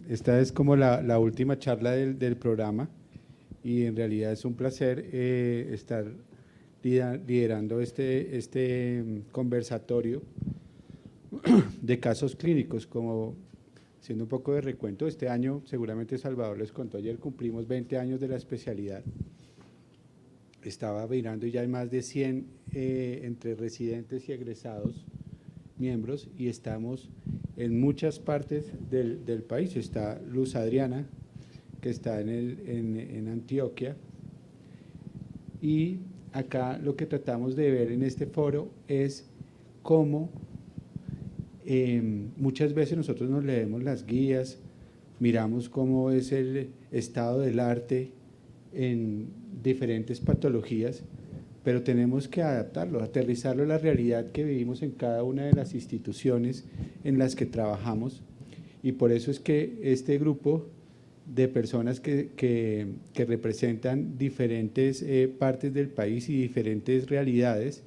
esta es como la última charla del programa y en realidad es un placer estar liderando este conversatorio de casos clínicos. Como haciendo un poco de recuento, este año seguramente Salvador les contó, ayer cumplimos 20 años de la especialidad. Estaba mirando y ya hay más de 100 entre residentes y egresados miembros, y estamos en muchas partes del país. Está Luz Adriana, que está en Antioquia, y acá lo que tratamos de ver en este foro es cómo muchas veces nosotros nos leemos las guías, miramos cómo es el estado del arte en diferentes patologías, pero tenemos que adaptarlo, aterrizarlo a la realidad que vivimos en cada una de las instituciones en las que trabajamos, y por eso es que este grupo de personas que representan diferentes partes del país y diferentes realidades,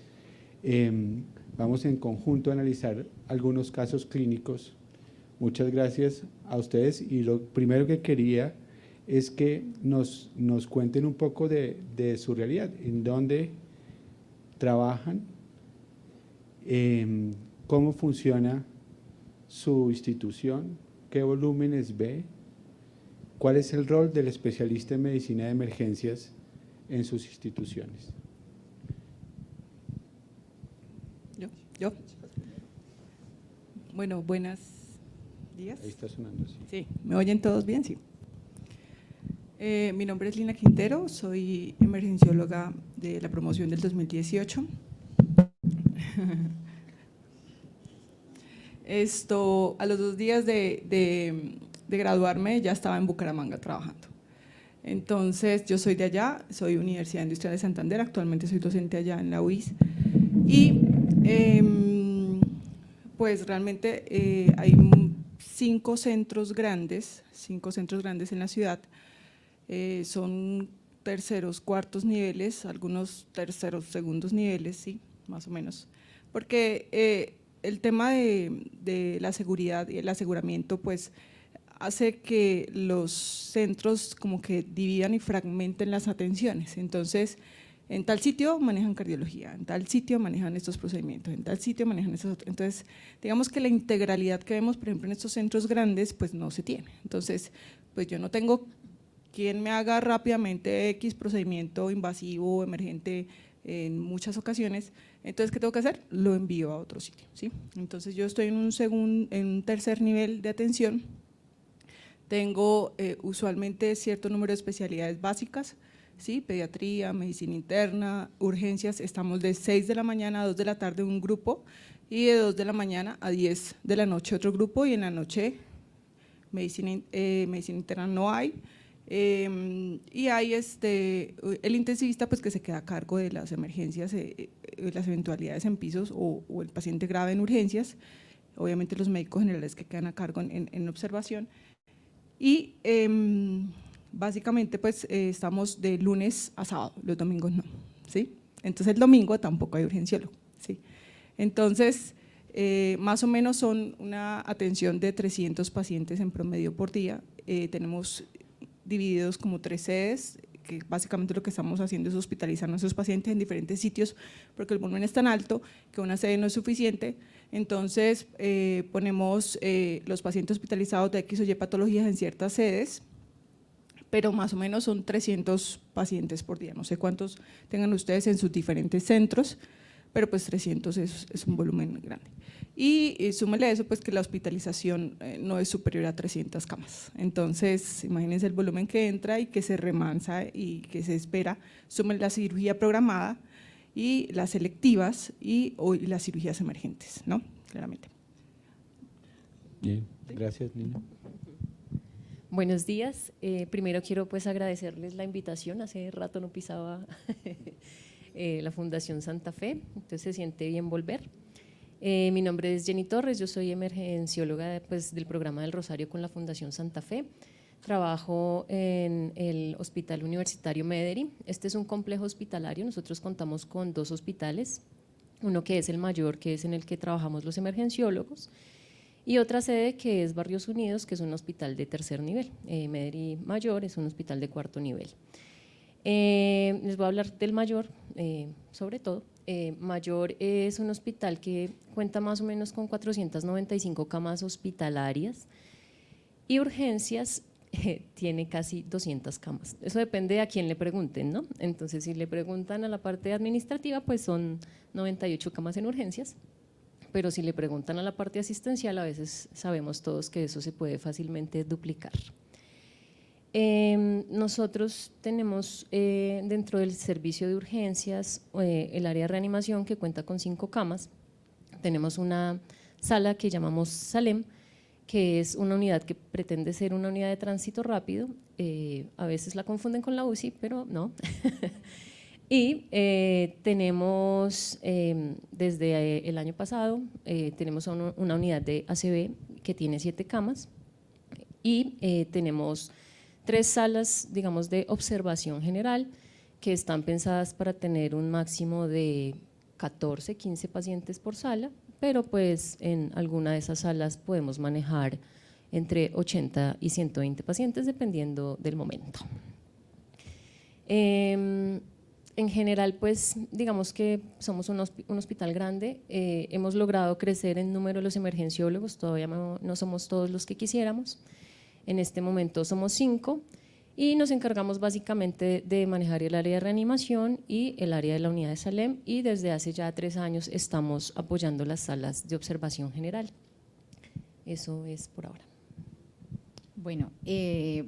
vamos en conjunto a analizar algunos casos clínicos. Muchas gracias a ustedes, y lo primero que quería es que nos cuenten un poco de su realidad, en dónde trabajan, cómo funciona su institución, qué volúmenes ve, cuál es el rol del especialista en medicina de emergencias en sus instituciones. ¿Yo? Bueno, buenos días. Ahí está sonando, sí. Sí, ¿me oyen todos bien? Sí. Mi nombre es Lina Quintero, soy emergencióloga de la promoción del 2018. A los 2 días de graduarme ya estaba en Bucaramanga trabajando. Entonces, yo soy de allá, soy Universidad Industrial de Santander, actualmente soy docente allá en la UIS. Y pues realmente hay 5 centros grandes en la ciudad. Son terceros, cuartos niveles, algunos terceros, segundos niveles, sí, más o menos. Porque el tema de la seguridad y el aseguramiento, pues, hace que los centros como que dividan y fragmenten las atenciones. Entonces, en tal sitio manejan cardiología, en tal sitio manejan estos procedimientos, en tal sitio manejan estos otros. Entonces, digamos que la integralidad que vemos, por ejemplo, en estos centros grandes, pues no se tiene. Entonces, pues yo no tengo quien me haga rápidamente X procedimiento invasivo, emergente en muchas ocasiones. Entonces, ¿qué tengo que hacer? Lo envío a otro sitio, ¿sí? Entonces, yo estoy en un tercer nivel de atención. Tengo usualmente cierto número de especialidades básicas, ¿sí? Pediatría, medicina interna, urgencias. Estamos de 6 de la mañana a 2 de la tarde un grupo, y de 2 de la mañana a 10 de la noche otro grupo, y en la noche medicina interna no hay. Y hay el intensivista, pues, que se queda a cargo de las emergencias, las eventualidades en pisos o el paciente grave en urgencias. Obviamente los médicos generales que quedan a cargo en observación. Y básicamente, pues, estamos de lunes a sábado, los domingos no, ¿sí? Entonces el domingo tampoco hay urgenciólogo, ¿sí? Entonces, más o menos son una atención de 300 pacientes en promedio por día. Tenemos divididos como 3 sedes, que básicamente lo que estamos haciendo es hospitalizar a nuestros pacientes en diferentes sitios, porque el volumen es tan alto que una sede no es suficiente. Entonces, ponemos los pacientes hospitalizados de X o Y patologías en ciertas sedes, pero más o menos son 300 pacientes por día. No sé cuántos tengan ustedes en sus diferentes centros, pero pues 300 es un volumen grande. Y súmele a eso, pues, que la hospitalización no es superior a 300 camas. Entonces, imagínense el volumen que entra y que se remansa y que se espera. Súmele la cirugía programada y las selectivas y las cirugías emergentes, ¿no? Claramente. Bien, gracias, Nina. Buenos días. Primero quiero, pues, agradecerles la invitación. Hace rato no pisaba la Fundación Santa Fe, entonces se siente bien volver. Mi nombre es Jenny Torres, yo soy emergencióloga, pues, del programa del Rosario con la Fundación Santa Fe. Trabajo en el Hospital Universitario Mederi. Este es un complejo hospitalario. Nosotros contamos con 2 hospitales, uno que es el mayor, que es en el que trabajamos los emergenciólogos, y otra sede que es Barrios Unidos, que es un hospital de tercer nivel. Mederi Mayor es un hospital de cuarto nivel. Les voy a hablar del Mayor, sobre todo. Mayor es un hospital que cuenta más o menos con 495 camas hospitalarias y urgencias tiene casi 200 camas. Eso depende de a quién le pregunten, ¿no? Entonces, si le preguntan a la parte administrativa, pues son 98 camas en urgencias, pero si le preguntan a la parte asistencial, a veces sabemos todos que eso se puede fácilmente duplicar. Nosotros tenemos dentro del servicio de urgencias el área de reanimación que cuenta con 5 camas. Tenemos una sala que llamamos Salem, que es una unidad que pretende ser una unidad de tránsito rápido. A veces la confunden con la UCI, pero no. Y tenemos desde el año pasado, tenemos una unidad de ACB que tiene 7 camas y tenemos 3 salas, digamos, de observación general que están pensadas para tener un máximo de 14, 15 pacientes por sala, pero pues en alguna de esas salas podemos manejar entre 80 y 120 pacientes dependiendo del momento. En general, pues digamos que somos un hospital grande, hemos logrado crecer en número de los emergenciólogos, todavía no somos todos los que quisiéramos. En este momento somos 5 y nos encargamos básicamente de manejar el área de reanimación y el área de la unidad de Salem, y desde hace ya 3 años estamos apoyando las salas de observación general. Eso es por ahora. Bueno,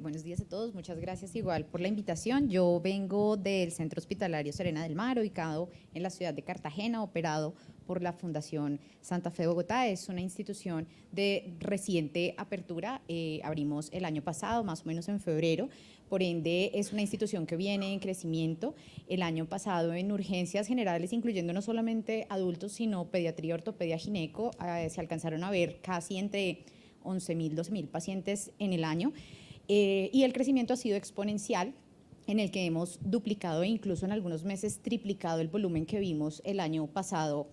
buenos días a todos, muchas gracias igual por la invitación. Yo vengo del Centro Hospitalario Serena del Mar, ubicado en la ciudad de Cartagena, operado por la Fundación Santa Fe Bogotá. Es una institución de reciente apertura, abrimos el año pasado, más o menos en febrero, por ende es una institución que viene en crecimiento. El año pasado en urgencias generales, incluyendo no solamente adultos, sino pediatría, ortopedia, gineco, se alcanzaron a ver casi entre 11.000, 12.000 pacientes en el año, y el crecimiento ha sido exponencial, en el que hemos duplicado e incluso en algunos meses triplicado el volumen que vimos el año pasado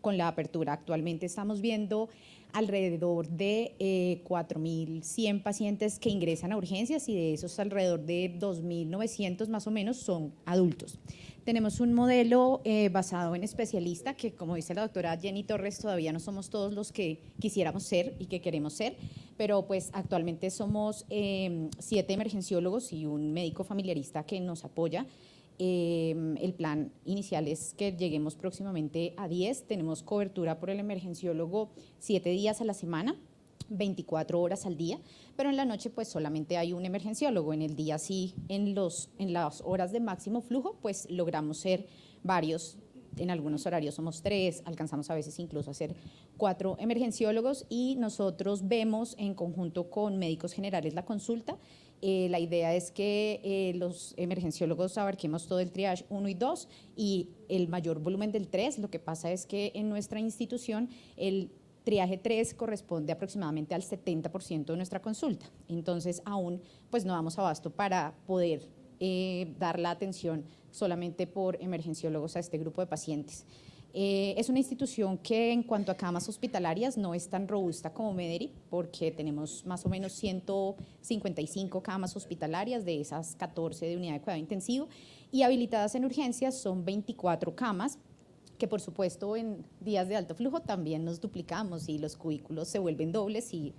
con la apertura. Actualmente estamos viendo alrededor de 4.100 pacientes que ingresan a urgencias, y de esos alrededor de 2.900 más o menos son adultos. Tenemos un modelo basado en especialista que, como dice la doctora Jenny Torres, todavía no somos todos los que quisiéramos ser y que queremos ser, pero pues actualmente somos 7 emergenciólogos y un médico familiarista que nos apoya. El plan inicial es que lleguemos próximamente a 10. Tenemos cobertura por el emergenciólogo 7 días a la semana, 24 horas al día, pero en la noche pues solamente hay un emergenciólogo. En el día sí, en las horas de máximo flujo, pues logramos ser varios. En algunos horarios somos 3, alcanzamos a veces incluso a ser 4 emergenciólogos, y nosotros vemos en conjunto con médicos generales la consulta. La idea es que los emergenciólogos abarquemos todo el triage 1 y 2 y el mayor volumen del 3. Lo que pasa es que en nuestra institución el triaje 3 corresponde aproximadamente al 70% de nuestra consulta. Entonces aún pues no damos abasto para poder dar la atención solamente por emergenciólogos a este grupo de pacientes. Es una institución que en cuanto a camas hospitalarias no es tan robusta como Mederi, porque tenemos más o menos 155 camas hospitalarias, de esas 14 de unidad de cuidado intensivo, y habilitadas en urgencias son 24 camas, que por supuesto en días de alto flujo también nos duplicamos y los cubículos se vuelven dobles y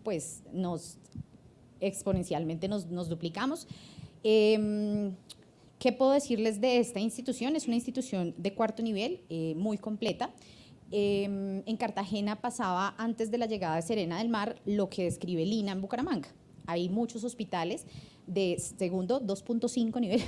pues exponencialmente nos duplicamos. ¿Qué puedo decirles de esta institución? Es una institución de cuarto nivel, muy completa. En Cartagena pasaba antes de la llegada de Serena del Mar lo que describe Lina en Bucaramanga. Hay muchos hospitales de segundo 2.5 nivel,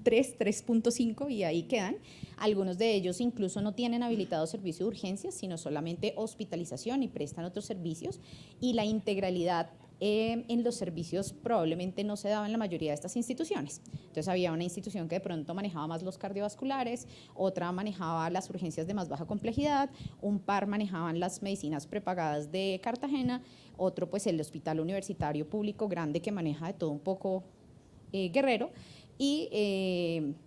3.5 y ahí quedan. Algunos de ellos incluso no tienen habilitado servicio de urgencias, sino solamente hospitalización y prestan otros servicios, y la integralidad en los servicios probablemente no se daba en la mayoría de estas instituciones. Entonces había una institución que de pronto manejaba más los cardiovasculares, otra manejaba las urgencias de más baja complejidad, un par manejaban las medicinas prepagadas de Cartagena, otro pues el hospital universitario público grande que maneja de todo un poco Guerrero, y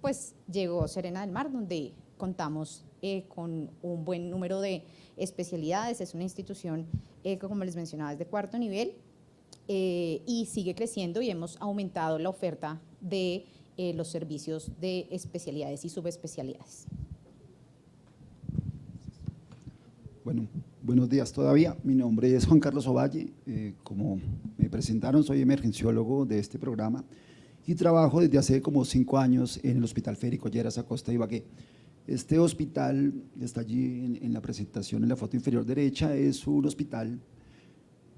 pues llegó Serena del Mar, donde contamos con un buen número de especialidades. Es una institución que, como les mencionaba, es de 4º nivel y sigue creciendo, y hemos aumentado la oferta de los servicios de especialidades y subespecialidades. Bueno, buenos días todavía. Mi nombre es Juan Carlos Ovalle. Como me presentaron, soy emergenciólogo de este programa y trabajo desde hace como 5 años en el Hospital Federico Lleras, Acosta de Ibagué. Este hospital, que está allí en la presentación, en la foto inferior derecha, es un hospital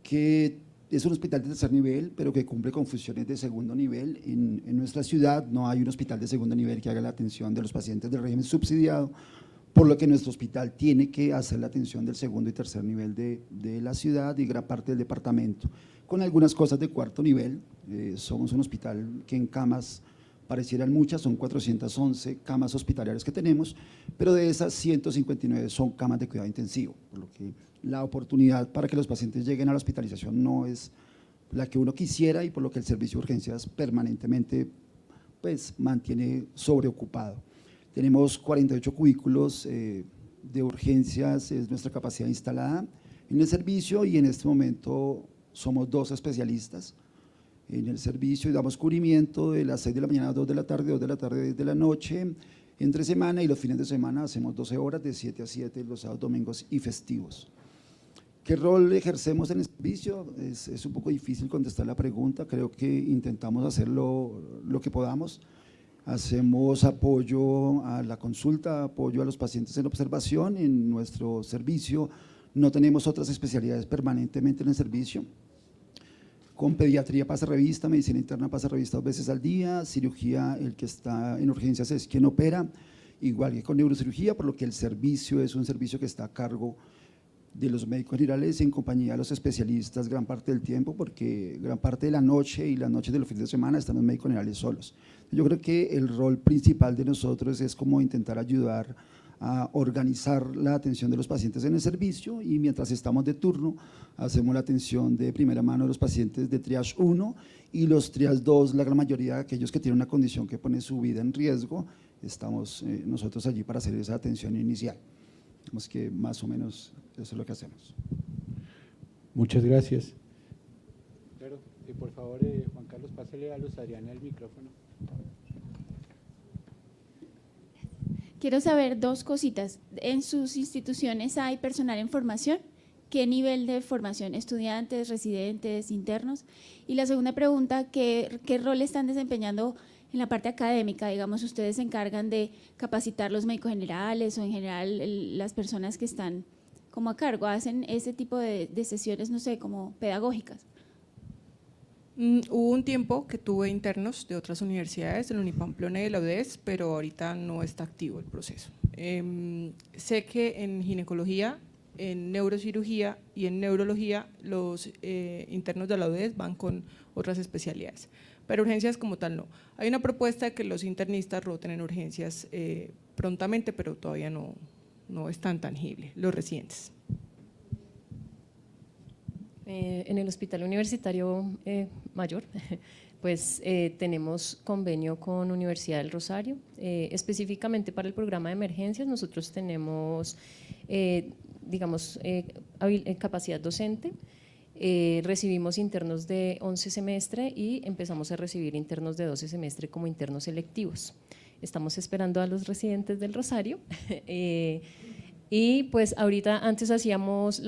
que es un hospital de 3er nivel, pero que cumple con funciones de 2º nivel. En nuestra ciudad no hay un hospital de 2º nivel que haga la atención de los pacientes del régimen subsidiado, por lo que nuestro hospital tiene que hacer la atención del 2º y 3er nivel de la ciudad y gran parte del departamento, con algunas cosas de 4º nivel. Somos un hospital que en camas parecieran muchas, son 411 camas hospitalarias que tenemos, pero de esas 159 son camas de cuidado intensivo, por lo que la oportunidad para que los pacientes lleguen a la hospitalización no es la que uno quisiera, y por lo que el servicio de urgencias permanentemente pues mantiene sobreocupado. Tenemos 48 cubículos de urgencias, es nuestra capacidad instalada en el servicio, y en este momento somos 2 especialistas en el servicio y damos cubrimiento de las 6 de la mañana a 2 de la tarde, 2 de la tarde, 10 de la noche, entre semana, y los fines de semana hacemos 12 horas de 7 a 7, los sábados, domingos y festivos. ¿Qué rol ejercemos en el servicio? Es un poco difícil contestar la pregunta, creo que intentamos hacer lo que podamos. Hacemos apoyo a la consulta, apoyo a los pacientes en observación. En nuestro servicio no tenemos otras especialidades permanentemente en el servicio. Con pediatría pasa revista, medicina interna pasa revista 2 veces al día, cirugía, el que está en urgencias es quien opera, igual que con neurocirugía, por lo que el servicio es un servicio que está a cargo de los médicos generales en compañía de los especialistas gran parte del tiempo, porque gran parte de la noche y las noches de los fines de semana están los médicos generales solos. Yo creo que el rol principal de nosotros es como intentar ayudar a organizar la atención de los pacientes en el servicio, y mientras estamos de turno hacemos la atención de primera mano de los pacientes de triage 1 y los triage 2, la gran mayoría de aquellos que tienen una condición que pone su vida en riesgo, estamos nosotros allí para hacer esa atención inicial. Digamos que más o menos eso es lo que hacemos. Muchas gracias. Claro, y por favor, Juan Carlos, pásale a Luz Adriana el micrófono. Quiero saber 2 cositas. ¿En sus instituciones hay personal en formación? ¿Qué nivel de formación? ¿Estudiantes, residentes, internos? Y la segunda pregunta, ¿qué rol están desempeñando en la parte académica? Digamos, ¿ustedes se encargan de capacitar los médicos generales o en general las personas que están como a cargo? ¿Hacen ese tipo de sesiones, no sé, como pedagógicas? Hubo un tiempo que tuve internos de otras universidades, de la Unipamplona y de la UDES, pero ahorita no está activo el proceso. Sé que en ginecología, en neurocirugía y en neurología los internos de la UDES van con otras especialidades, pero urgencias como tal no. Hay una propuesta de que los internistas roten en urgencias prontamente, pero todavía no es tan tangible, los residentes. En el Hospital Universitario Mayor, pues tenemos convenio con Universidad del Rosario, específicamente para el programa de emergencias. Nosotros tenemos, digamos, capacidad docente, recibimos internos de 11 semestre y empezamos a recibir internos de 12 semestre como internos selectivos. Estamos esperando a los residentes del Rosario y pues ahorita antes hacemos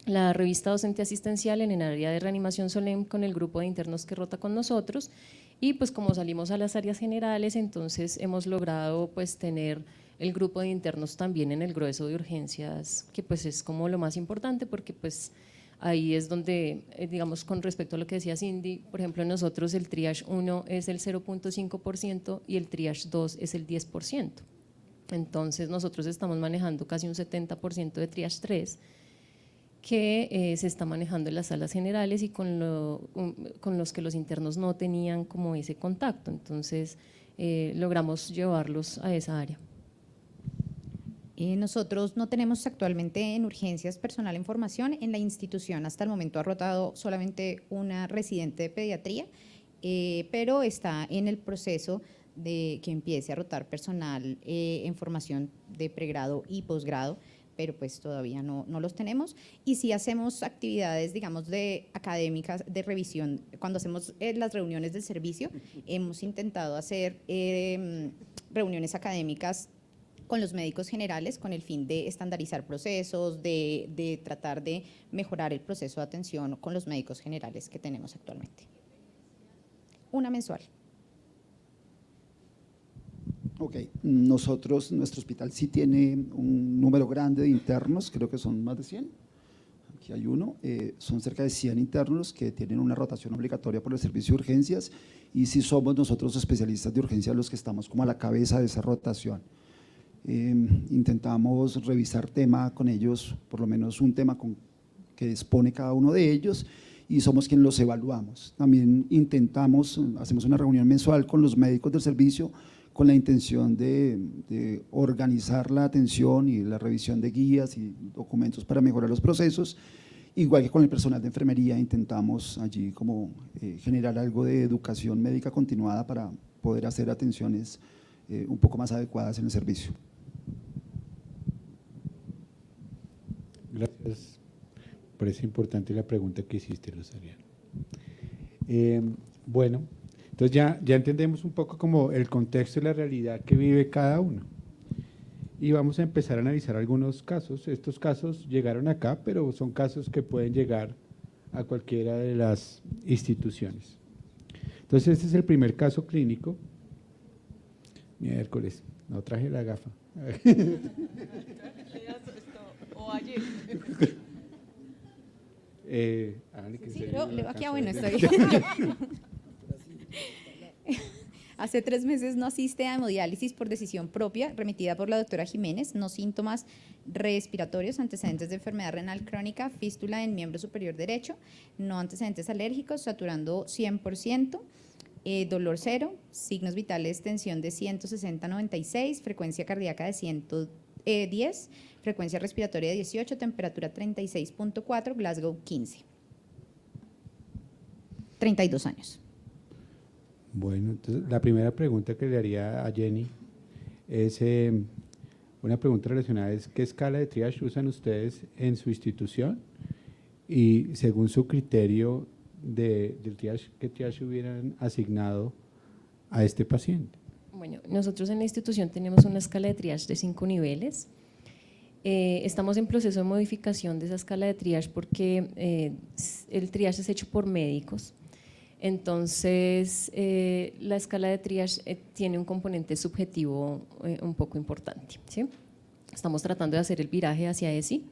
la revista docente asistencial en el área de reanimación SOLEM con el grupo de internos que rota con nosotros, y pues como salimos a las áreas generales, entonces hemos logrado pues tener el grupo de internos también en el grueso de urgencias, que pues es como lo más importante, porque pues ahí es donde, digamos, con respecto a lo que decía Cindy, por ejemplo, nosotros el triage 1 es el 0.5% y el triage 2 es el 10%. Entonces nosotros estamos manejando casi un 70% de triage 3, que se está manejando en las salas generales y con los que los internos no tenían como ese contacto. Entonces logramos llevarlos a esa área. Nosotros no tenemos actualmente en urgencias personal en formación. En la institución hasta el momento ha rotado solamente una residente de pediatría, pero está en el proceso de que empiece a rotar personal en formación de pregrado y posgrado, pero pues todavía no los tenemos. Y sí hacemos actividades, digamos, de académicas, de revisión. Cuando hacemos las reuniones del servicio, hemos intentado hacer reuniones académicas con los médicos generales con el fin de estandarizar procesos, de tratar de mejorar el proceso de atención con los médicos generales que tenemos actualmente. Una mensual. Ok, nuestro hospital sí tiene un número grande de internos, creo que son más de 100, aquí hay uno, son cerca de 100 internos que tienen una rotación obligatoria por el servicio de urgencias y sí somos nosotros especialistas de urgencia los que estamos como a la cabeza de esa rotación. Intentamos revisar tema con ellos, por lo menos un tema que expone cada uno de ellos y somos quienes los evaluamos. También hacemos una reunión mensual con los médicos del servicio con la intención de organizar la atención y la revisión de guías y documentos para mejorar los procesos. Igual que con el personal de enfermería, intentamos allí como generar algo de educación médica continuada para poder hacer atenciones un poco más adecuadas en el servicio. Gracias. Parece importante la pregunta que hiciste, Rosario. Bueno, entonces ya entendemos un poco como el contexto y la realidad que vive cada uno. Y vamos a empezar a analizar algunos casos. Estos casos llegaron acá, pero son casos que pueden llegar a cualquiera de las instituciones. Entonces, este es el primer caso clínico. Miércoles, no traje la gafa. O ayer. Sí, leo aquí, bueno, estoy. Hace 3 meses no asiste a hemodiálisis por decisión propia, remitida por la doctora Jiménez, no síntomas respiratorios, antecedentes de enfermedad renal crónica, fístula en miembro superior derecho, no antecedentes alérgicos, saturando 100%, dolor 0, signos vitales, tensión de 160/96, frecuencia cardíaca de 110, frecuencia respiratoria de 18, temperatura 36.4, Glasgow 15. 32 años. Bueno, entonces la primera pregunta que le haría a Jenny es una pregunta relacionada, es ¿qué escala de triage usan ustedes en su institución? Y según su criterio del triage, ¿qué triage hubieran asignado a este paciente? Bueno, nosotros en la institución tenemos una escala de triage de 5 niveles. Estamos en proceso de modificación de esa escala de triage porque el triage es hecho por médicos. Entonces, la escala de triage tiene un componente subjetivo un poco importante, ¿sí? Estamos tratando de hacer el viraje hacia ESI.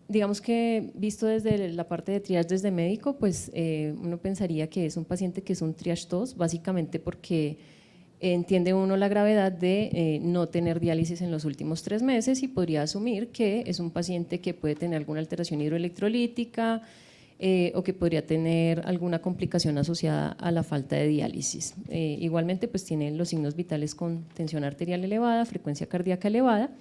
Digamos que visto desde la parte de triage desde médico, pues uno pensaría que es un paciente que es un triage 2, básicamente porque entiende uno la gravedad de no tener diálisis en los últimos 3 meses y podría asumir que es un paciente que puede tener alguna alteración hidroelectrolítica, o que podría tener alguna complicación asociada a la falta de diálisis. Igualmente pues tiene los signos vitales con tensión arterial elevada, frecuencia cardíaca elevada,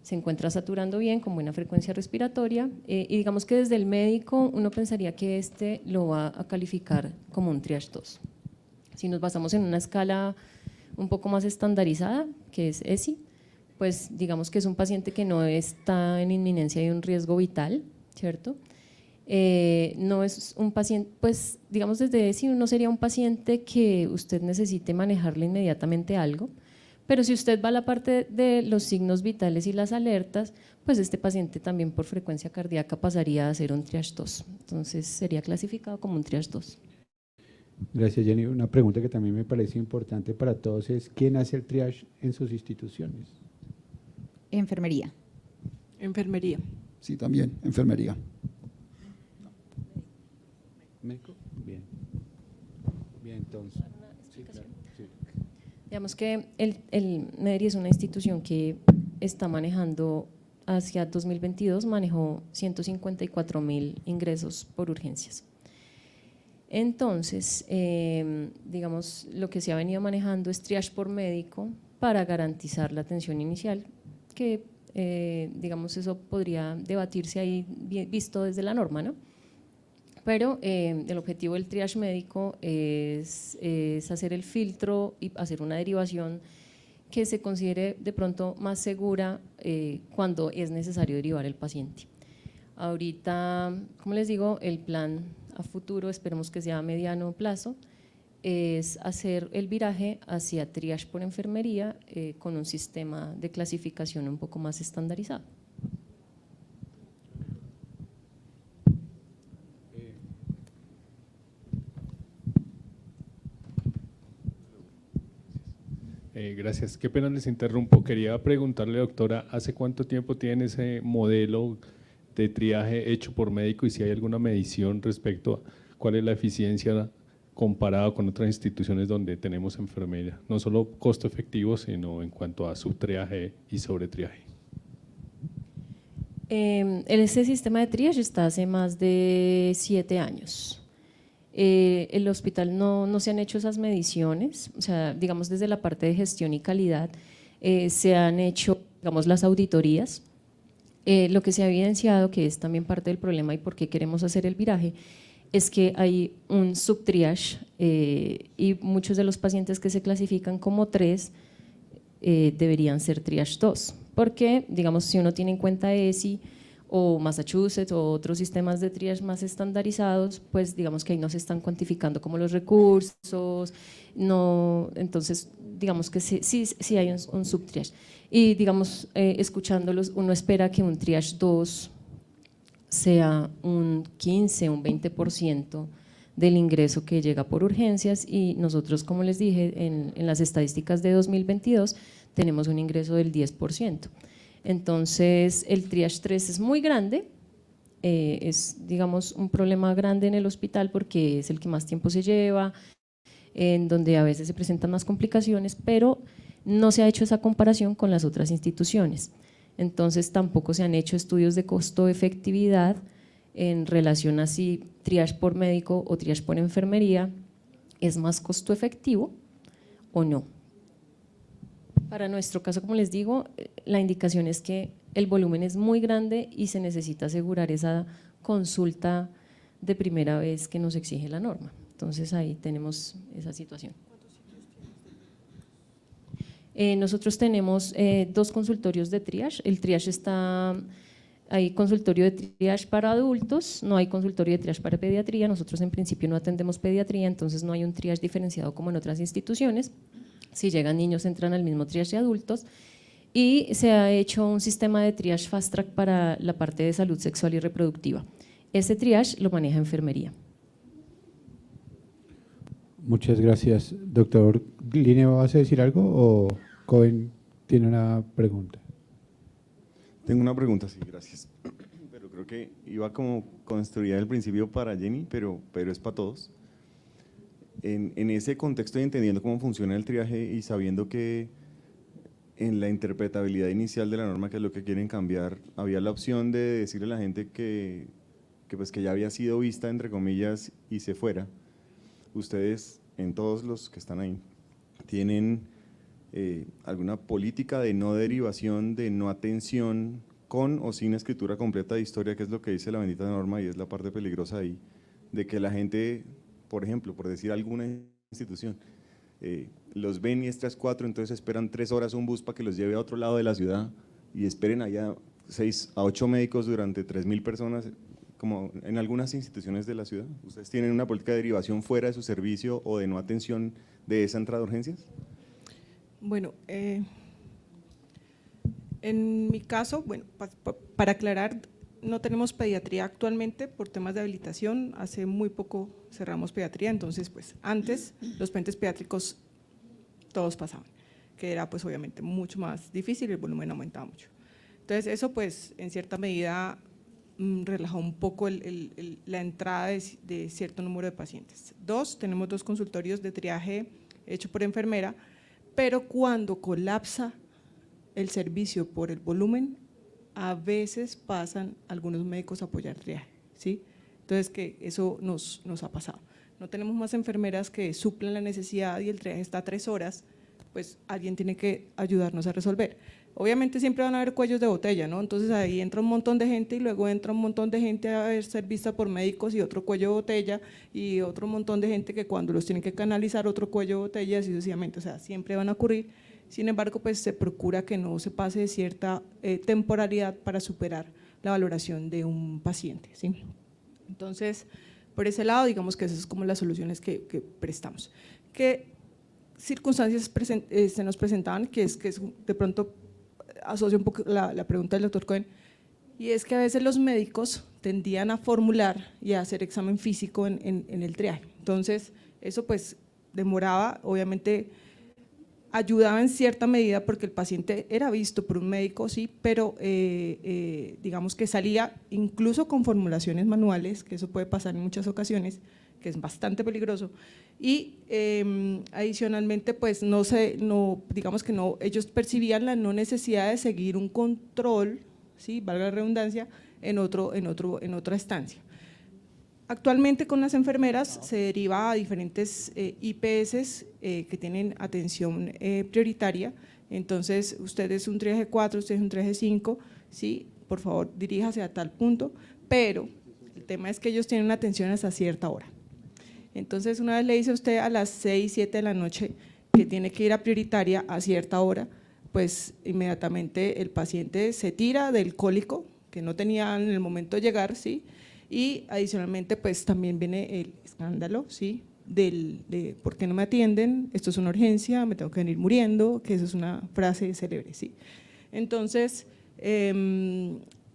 se encuentra saturando bien con buena frecuencia respiratoria y digamos que desde el médico uno pensaría que este lo va a calificar como un triage 2. Si nos basamos en una escala un poco más estandarizada, que es ESI, pues digamos que es un paciente que no está en inminencia de un riesgo vital, ¿cierto? No es un paciente, pues digamos desde ESI no sería un paciente que usted necesite manejarle inmediatamente algo, pero si usted va a la parte de los signos vitales y las alertas, pues este paciente también por frecuencia cardíaca pasaría a ser un triage 2, entonces sería clasificado como un triage 2. Gracias, Jenny. Una pregunta que también me parece importante para todos es ¿quién hace el triage en sus instituciones? Enfermería. Enfermería. Sí, también, enfermería. ¿Médico? Bien. Bien, entonces. Sí, claro, sí. Digamos que el MEDRI es una institución que está manejando, hacia 2022 manejó 154.000 ingresos por urgencias. Entonces, digamos, lo que se ha venido manejando es triage por médico para garantizar la atención inicial, que digamos eso podría debatirse ahí visto desde la norma, ¿no? pero el objetivo del triage médico es hacer el filtro y hacer una derivación que se considere de pronto más segura cuando es necesario derivar el paciente. Ahorita, como les digo, el plan a futuro, esperemos que sea a mediano plazo, es hacer el viraje hacia triage por enfermería con un sistema de clasificación un poco más estandarizado. Gracias, qué pena les interrumpo. Quería preguntarle, doctora, ¿hace cuánto tiempo tiene ese modelo de triaje hecho por médico y si hay alguna medición respecto a cuál es la eficiencia comparada con otras instituciones donde tenemos enfermería? No solo costo efectivo, sino en cuanto a subtriaje y sobretriaje. Ese sistema de triage está hace más de 7 años. El hospital no se han hecho esas mediciones, o sea, digamos desde la parte de gestión y calidad se han hecho, digamos, las auditorías. Lo que se ha evidenciado, que es también parte del problema y por qué queremos hacer el viraje, es que hay un subtriage y muchos de los pacientes que se clasifican como 3 deberían ser triage 2, porque, digamos, si uno tiene en cuenta ESI o Massachusetts o otros sistemas de triage más estandarizados, pues digamos que ahí no se están cuantificando como los recursos, no, entonces digamos que sí hay un subtriage. Y digamos, escuchándolos, uno espera que un triage 2 sea un 15, un 20% del ingreso que llega por urgencias y nosotros, como les dije, en las estadísticas de 2022 tenemos un ingreso del 10%. Entonces, el triage 3 es muy grande, es, digamos, un problema grande en el hospital porque es el que más tiempo se lleva, en donde a veces se presentan más complicaciones, pero no se ha hecho esa comparación con las otras instituciones. Entonces, tampoco se han hecho estudios de costo-efectividad en relación a si triage por médico o triage por enfermería es más costo efectivo o no. Para nuestro caso, como les digo, la indicación es que el volumen es muy grande y se necesita asegurar esa consulta de primera vez que nos exige la norma. Entonces ahí tenemos esa situación. Nosotros tenemos 2 consultorios de triage. El triage hay consultorio de triage para adultos, no hay consultorio de triage para pediatría. Nosotros en principio no atendemos pediatría, entonces no hay un triage diferenciado como en otras instituciones. Si llegan niños entran al mismo triage de adultos y se ha hecho un sistema de triage fast track para la parte de salud sexual y reproductiva. Ese triage lo maneja enfermería. Muchas gracias. Doctor Line, ¿vas a decir algo o Cohen tiene una pregunta? Tengo una pregunta, sí, gracias. Pero creo que iba como construida al principio para Jenny, pero es para todos. En ese contexto y entendiendo cómo funciona el triaje y sabiendo que en la interpretabilidad inicial de la norma, que es lo que quieren cambiar, había la opción de decirle a la gente que ya había sido vista, entre comillas, y se fuera. Ustedes, en todos los que están ahí, ¿tienen alguna política de no derivación, de no atención, con o sin escritura completa de historia, que es lo que dice la bendita norma y es la parte peligrosa ahí, de que la gente, por ejemplo, por decir alguna institución, los ven y es 3-4, entonces esperan 3 horas un bus para que los lleve a otro lado de la ciudad y esperen allá 6 a 8 médicos durante 3.000 personas, como en algunas instituciones de la ciudad? ¿Ustedes tienen una política de derivación fuera de su servicio o de no atención de esa entrada de urgencias? Bueno, en mi caso, bueno, para aclarar, no tenemos pediatría actualmente por temas de habilitación, hace muy poco cerramos pediatría, entonces pues antes los pacientes pediátricos todos pasaban, que era pues obviamente mucho más difícil y el volumen aumentaba mucho. Entonces eso pues en cierta medida relajó un poco la entrada de cierto número de pacientes. Tenemos 2 consultorios de triaje hecho por enfermera, pero cuando colapsa el servicio por el volumen, a veces pasan algunos médicos a apoyar triaje, ¿sí? Entonces, que eso nos ha pasado. No tenemos más enfermeras que suplan la necesidad y el triaje está 3 horas, pues alguien tiene que ayudarnos a resolver. obviamente siempre van a haber cuellos de botella, ¿no? Entonces ahí entra un montón de gente y luego entra un montón de gente a ser vista por médicos y otro cuello de botella y otro montón de gente que cuando los tienen que canalizar otro cuello de botella y así sucesivamente, o sea, siempre van a ocurrir. Sin embargo, pues se procura que no se pase de cierta temporalidad para superar la valoración de un paciente, ¿sí? Entonces, por ese lado, digamos que esas son como las soluciones que prestamos. ¿Qué circunstancias se nos presentaban? Que es de pronto asocia un poco la pregunta del doctor Cohen, y es que a veces los médicos tendían a formular y a hacer examen físico en el triaje. Entonces, eso pues demoraba, obviamente ayudaba en cierta medida porque el paciente era visto por un médico, sí, pero digamos que salía incluso con formulaciones manuales, que eso puede pasar en muchas ocasiones, que es bastante peligroso, y adicionalmente pues digamos que no, ellos percibían la no necesidad de seguir un control, sí, valga la redundancia, en otra estancia. Actualmente con las enfermeras se deriva a diferentes IPS que tienen atención prioritaria, entonces usted es un triaje 4, usted es un triaje 5, sí, por favor diríjase a tal punto, pero el tema es que ellos tienen atención hasta cierta hora. Entonces una vez le dice a usted a las 6, 7 de la noche que tiene que ir a prioritaria a cierta hora, pues inmediatamente el paciente se tira del cólico que no tenía en el momento de llegar, sí, y adicionalmente pues también viene el escándalo, ¿sí? de ¿por qué no me atienden? Esto es una urgencia, me tengo que venir muriendo, que eso es una frase célebre, ¿sí? Entonces,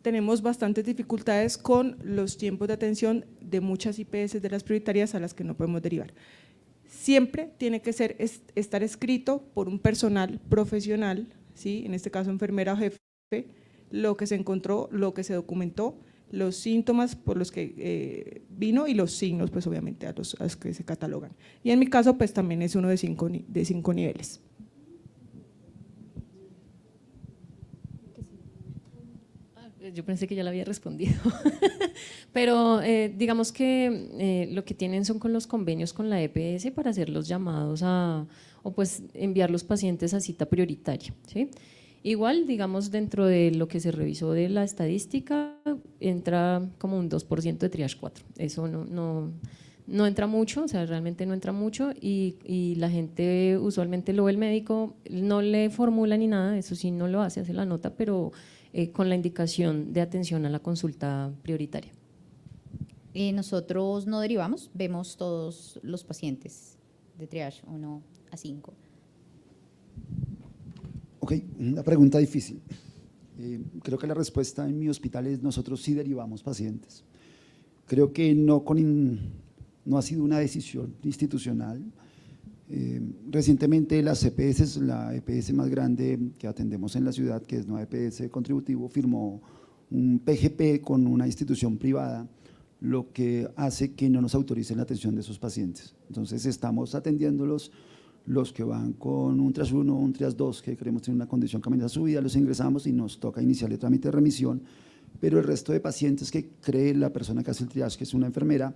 tenemos bastantes dificultades con los tiempos de atención de muchas IPS de las prioritarias a las que no podemos derivar. Siempre tiene que estar escrito por un personal profesional, ¿sí? En este caso enfermera o jefe, lo que se encontró, lo que se documentó, los síntomas por los que vino y los signos, pues obviamente a los que se catalogan. Y en mi caso, pues también es uno de 5 niveles. Yo pensé que ya la había respondido, pero digamos que lo que tienen son con los convenios con la EPS para hacer los llamados o pues enviar los pacientes a cita prioritaria, ¿sí? Igual, digamos, dentro de lo que se revisó de la estadística, entra como un 2% de triage 4. Eso no entra mucho, o sea, realmente no entra mucho y la gente usualmente lo ve el médico, no le formula ni nada, eso sí no lo hace la nota, pero con la indicación de atención a la consulta prioritaria. Nosotros no derivamos, vemos todos los pacientes de triage 1 a 5. Ok, una pregunta difícil. Creo que la respuesta en mi hospital es nosotros sí derivamos pacientes. Creo que no ha sido una decisión institucional. Recientemente las EPS, la EPS más grande que atendemos en la ciudad, que es Nueva EPS Contributivo, firmó un PGP con una institución privada, lo que hace que no nos autoricen la atención de esos pacientes. Entonces estamos atendiéndolos. Los que van con un triage 1, un triage 2, que creemos tener una condición que amenaza su vida, los ingresamos y nos toca iniciar el trámite de remisión, pero el resto de pacientes que cree la persona que hace el triage, que es una enfermera,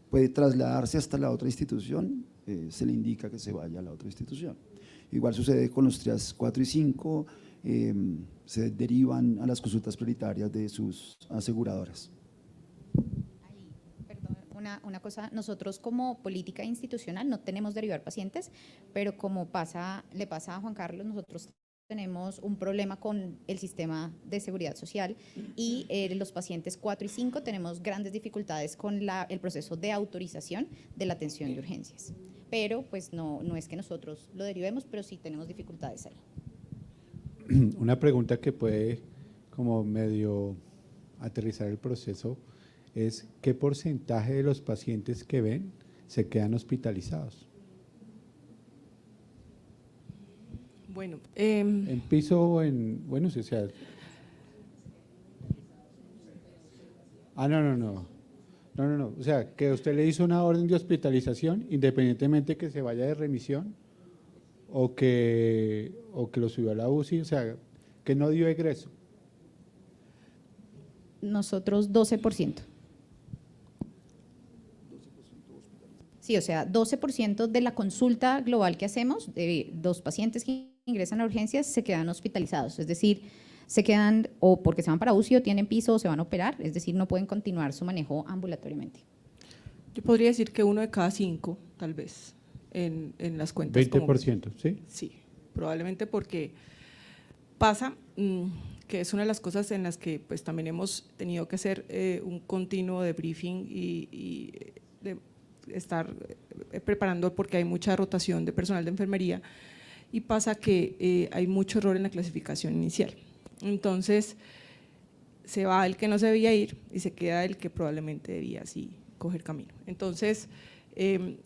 puede trasladarse hasta la otra institución, se le indica que se vaya a la otra institución. Igual sucede con los triages 4 y 5, se derivan a las consultas prioritarias de sus aseguradoras. Una cosa, nosotros como política institucional no tenemos derivar pacientes, pero como le pasa a Juan Carlos, nosotros tenemos un problema con el sistema de seguridad social y los pacientes 4 y 5 tenemos grandes dificultades con el proceso de autorización de la atención de urgencias. Pero pues no es que nosotros lo derivemos, pero sí tenemos dificultades ahí. Una pregunta que puede como medio aterrizar el proceso es ¿qué porcentaje de los pacientes que ven se quedan hospitalizados? Bueno, ¿En piso o bueno, o sea… No, o sea, que usted le hizo una orden de hospitalización independientemente que se vaya de remisión o que lo subió a la UCI, o sea, que no dio egreso. Nosotros 12%. Sí, o sea, 12% de la consulta global que hacemos, de los pacientes que ingresan a urgencias se quedan hospitalizados, es decir, se quedan o porque se van para UCI o tienen piso o se van a operar, es decir, no pueden continuar su manejo ambulatoriamente. Yo podría decir que 1 de cada 5, tal vez, en las cuentas. 20%, ¿sí? Sí, probablemente porque pasa que es una de las cosas en las que pues también hemos tenido que hacer un continuo debriefing y de estar preparando porque hay mucha rotación de personal de enfermería y pasa que hay mucho error en la clasificación inicial. Entonces, se va el que no se debía ir y se queda el que probablemente debía sí coger camino. Entonces, el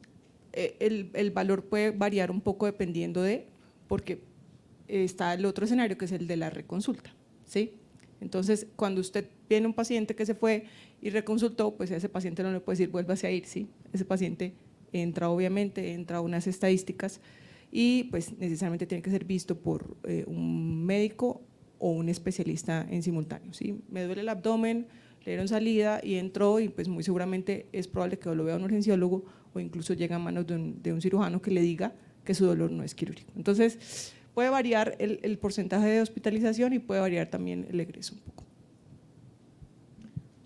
valor puede variar un poco dependiendo de, porque está el otro escenario que es el de la reconsulta, ¿sí? Entonces, cuando usted viene un paciente que se fue y reconsultó, pues a ese paciente no le puede decir vuélvase a ir, ¿sí? Ese paciente entra obviamente, entra a unas estadísticas y pues necesariamente tiene que ser visto por un médico o un especialista en simultáneo, ¿sí? Me duele el abdomen, le dieron salida y entró y pues muy seguramente es probable que lo vea un urgenciólogo o incluso llega a manos de un cirujano que le diga que su dolor no es quirúrgico. Entonces, puede variar el porcentaje de hospitalización y puede variar también el egreso un poco.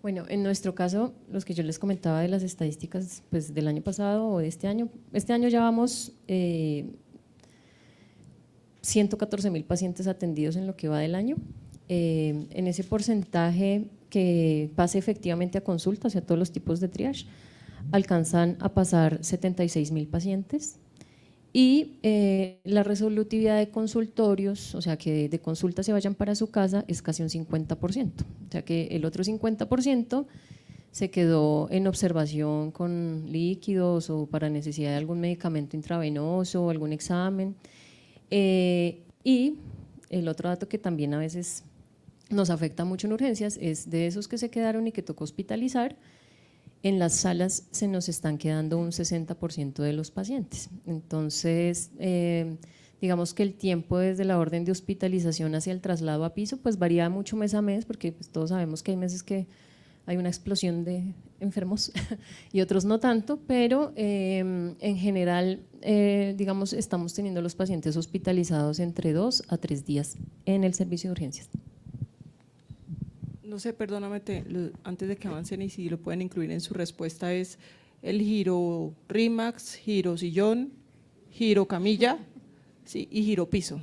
Bueno, en nuestro caso, los que yo les comentaba de las estadísticas pues, del año pasado o de este año ya vamos 114.000 pacientes atendidos en lo que va del año. En ese porcentaje que pase efectivamente a consulta, o sea, todos los tipos de triage, alcanzan a pasar 76.000 pacientes y la resolutividad de consultorios, o sea, que de consulta se vayan para su casa es casi un 50%, o sea que el otro 50% se quedó en observación con líquidos o para necesidad de algún medicamento intravenoso o algún examen. Y el otro dato que también a veces nos afecta mucho en urgencias es de esos que se quedaron y que tocó hospitalizar, en las salas se nos están quedando un 60% de los pacientes. Entonces, digamos que el tiempo desde la orden de hospitalización hacia el traslado a piso pues varía mucho mes a mes porque pues, todos sabemos que hay meses que hay una explosión de enfermos y otros no tanto, pero en general, digamos, estamos teniendo los pacientes hospitalizados entre 2 a 3 días en el servicio de urgencias. No sé, perdóname, antes de que avancen y si lo pueden incluir en su respuesta es el giro RIMAX, giro sillón, giro camilla, ¿sí? Y giro piso,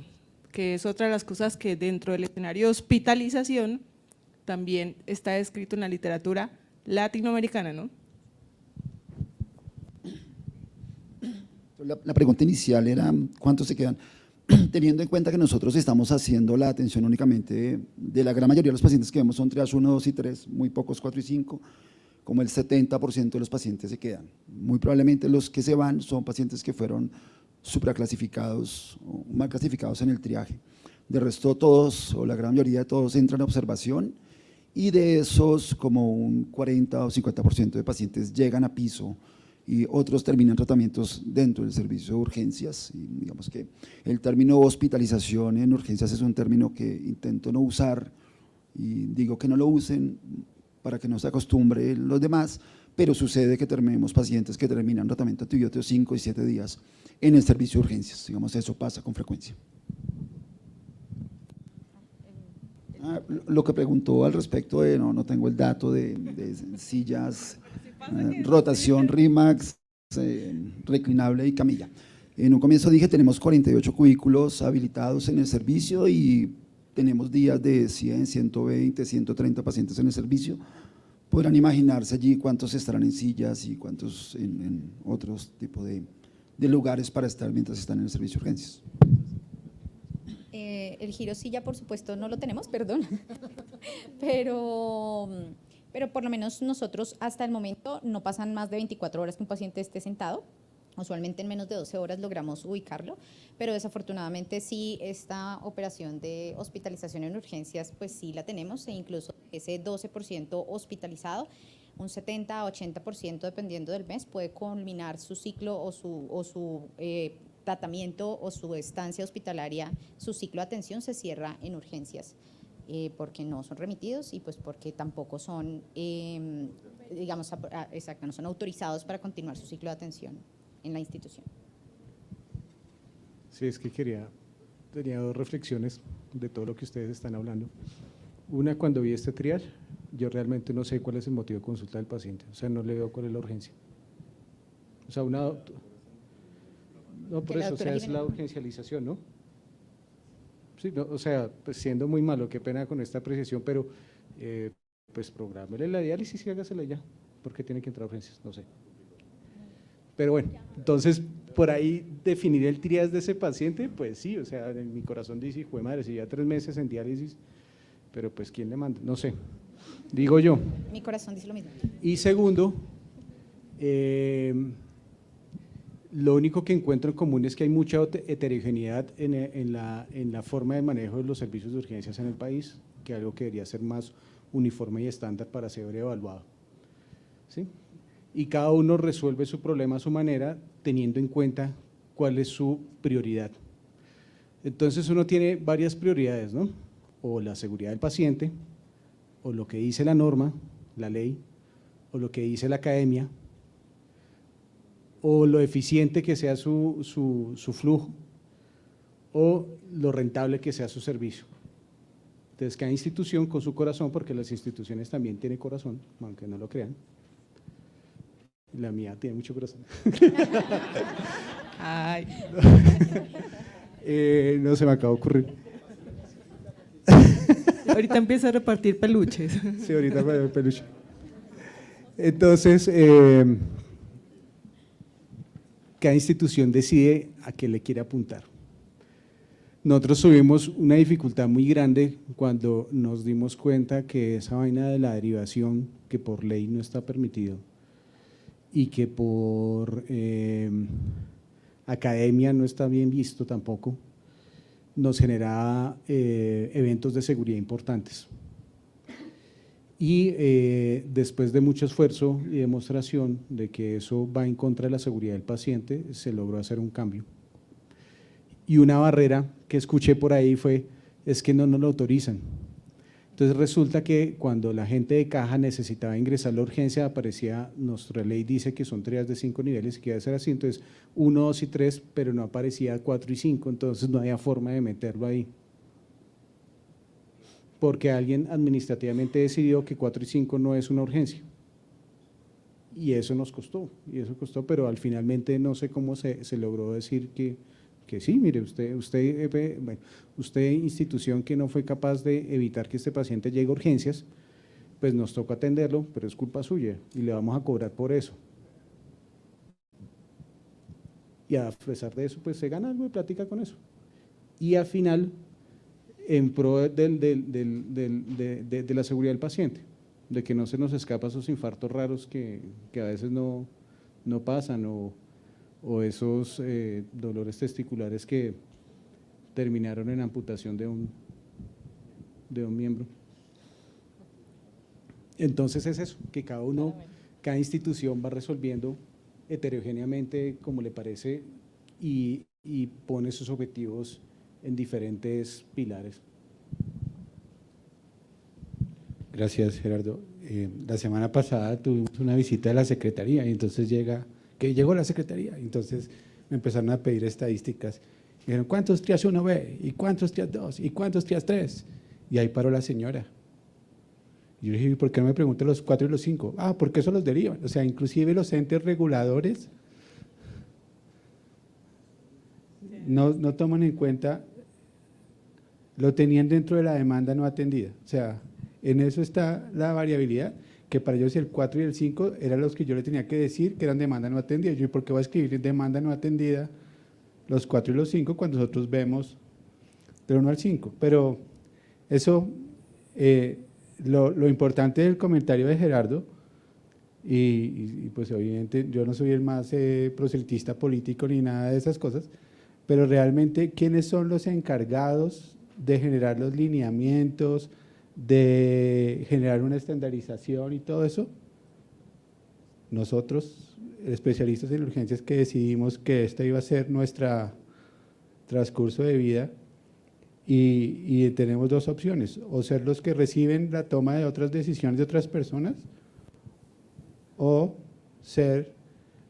que es otra de las cosas que dentro del escenario de hospitalización también está descrito en la literatura latinoamericana, ¿no? La pregunta inicial era ¿cuántos se quedan? Teniendo en cuenta que nosotros estamos haciendo la atención únicamente de la gran mayoría de los pacientes que vemos son triage 1, 2 y 3, muy pocos 4 y 5, como el 70% de los pacientes se quedan. Muy probablemente los que se van son pacientes que fueron supraclasificados o mal clasificados en el triaje. De resto todos, o la gran mayoría de todos, entran a observación y de esos como un 40 o 50% de pacientes llegan a piso y otros terminan tratamientos dentro del servicio de urgencias. Y digamos que el término hospitalización en urgencias es un término que intento no usar y digo que no lo usen para que no se acostumbre los demás, pero sucede que tenemos pacientes que terminan tratamiento antibiótico 5 y 7 días en el servicio de urgencias, digamos, eso pasa con frecuencia. Lo que preguntó al respecto de, no tengo el dato de sillas, rotación, RIMAX, reclinable y camilla. En un comienzo dije tenemos 48 cubículos habilitados en el servicio y tenemos días de 100, 120, 130 pacientes en el servicio. Podrán imaginarse allí cuántos estarán en sillas y cuántos en otros tipos de lugares para estar mientras están en el servicio de urgencias. El giro silla, por supuesto, no lo tenemos, perdón, pero por lo menos nosotros hasta el momento no pasan más de 24 horas que un paciente esté sentado. Usualmente en menos de 12 horas logramos ubicarlo, pero desafortunadamente sí, esta operación de hospitalización en urgencias, pues sí la tenemos, e incluso ese 12% hospitalizado, un 70 a 80% dependiendo del mes, puede culminar su ciclo o su tratamiento o su estancia hospitalaria, su ciclo de atención se cierra en urgencias, porque no son remitidos y pues porque tampoco son, digamos, exacto, no son autorizados para continuar su ciclo de atención en la institución. Sí, es que quería tenía dos reflexiones de todo lo que ustedes están hablando. Una, cuando vi este triage, yo realmente no sé cuál es el motivo de consulta del paciente, o sea, no le veo cuál es la urgencia. O sea, no, por eso, o sea, es la urgencialización, ¿no? Sí, no, o sea, pues siendo muy malo, qué pena con esta apreciación, pero pues prográmele la diálisis y hágasela ya, porque tiene que entrar a urgencias, no sé. Pero bueno, entonces, por ahí definir el triage de ese paciente, pues sí, o sea, en mi corazón dice, hijo de madre, si ya 3 meses en diálisis, pero pues ¿quién le manda? No sé, digo yo. Mi corazón dice lo mismo. Y segundo, lo único que encuentro en común es que hay mucha heterogeneidad en la forma de manejo de los servicios de urgencias en el país, que algo que debería ser más uniforme y estándar para ser evaluado, ¿sí? Y cada uno resuelve su problema a su manera, teniendo en cuenta cuál es su prioridad. Entonces uno tiene varias prioridades, ¿no? O la seguridad del paciente, o lo que dice la norma, la ley, o lo que dice la academia, o lo eficiente que sea su flujo, o lo rentable que sea su servicio. Entonces, cada institución con su corazón, porque las instituciones también tienen corazón, aunque no lo crean. La mía tiene mucho corazón. Ay. No se me acaba de ocurrir. Ahorita empieza a repartir peluches. Sí, ahorita me doy peluche. Entonces, cada institución decide a qué le quiere apuntar. Nosotros tuvimos una dificultad muy grande cuando nos dimos cuenta que esa vaina de la derivación, que por ley no está permitido, y que por academia no está bien visto tampoco, nos generaba eventos de seguridad importantes. Y después de mucho esfuerzo y demostración de que eso va en contra de la seguridad del paciente, se logró hacer un cambio. Y una barrera que escuché por ahí fue, es que no nos lo autorizan. Entonces resulta que cuando la gente de caja necesitaba ingresar a la urgencia, aparecía, nuestra ley dice que son triadas de 5 niveles y que debe ser así, entonces 1, 2 y 3, pero no aparecía 4 y 5, entonces no había forma de meterlo ahí. Porque alguien administrativamente decidió que 4 y 5 no es una urgencia. Y eso nos costó, pero al finalmente no sé cómo se logró decir que sí, mire, usted institución que no fue capaz de evitar que este paciente llegue a urgencias, pues nos toca atenderlo, pero es culpa suya y le vamos a cobrar por eso. Y a pesar de eso, pues se gana algo de plática con eso. Y al final, en pro de la seguridad del paciente, de que no se nos escapan esos infartos raros que a veces no pasan, o esos dolores testiculares que terminaron en amputación de un miembro. Entonces es eso, que cada institución va resolviendo heterogéneamente como le parece y pone sus objetivos en diferentes pilares. Gracias, Gerardo. La semana pasada tuvimos una visita de la Secretaría y entonces llegó la Secretaría, entonces me empezaron a pedir estadísticas. Me dijeron, ¿cuántos trias 1B? ¿Y cuántos trias 2? ¿Y cuántos trias 3? Y ahí paró la señora. Y yo le dije, ¿por qué no me preguntan los 4 y los 5? Ah, porque eso los derivan. O sea, inclusive los entes reguladores no toman en cuenta, lo tenían dentro de la demanda no atendida. O sea, en eso está la variabilidad, que para ellos el 4 y el 5 eran los que yo le tenía que decir que eran demanda no atendida. Yo, ¿por qué voy a escribir demanda no atendida los 4 y los 5 cuando nosotros vemos del 1 al 5? Pero eso, lo importante del comentario de Gerardo, y pues obviamente yo no soy el más proselitista político ni nada de esas cosas, pero realmente, ¿quiénes son los encargados de generar los lineamientos, de generar una estandarización y todo eso? Nosotros, especialistas en urgencias, que decidimos que esta iba a ser nuestro transcurso de vida y tenemos dos opciones, o ser los que reciben la toma de otras decisiones de otras personas o ser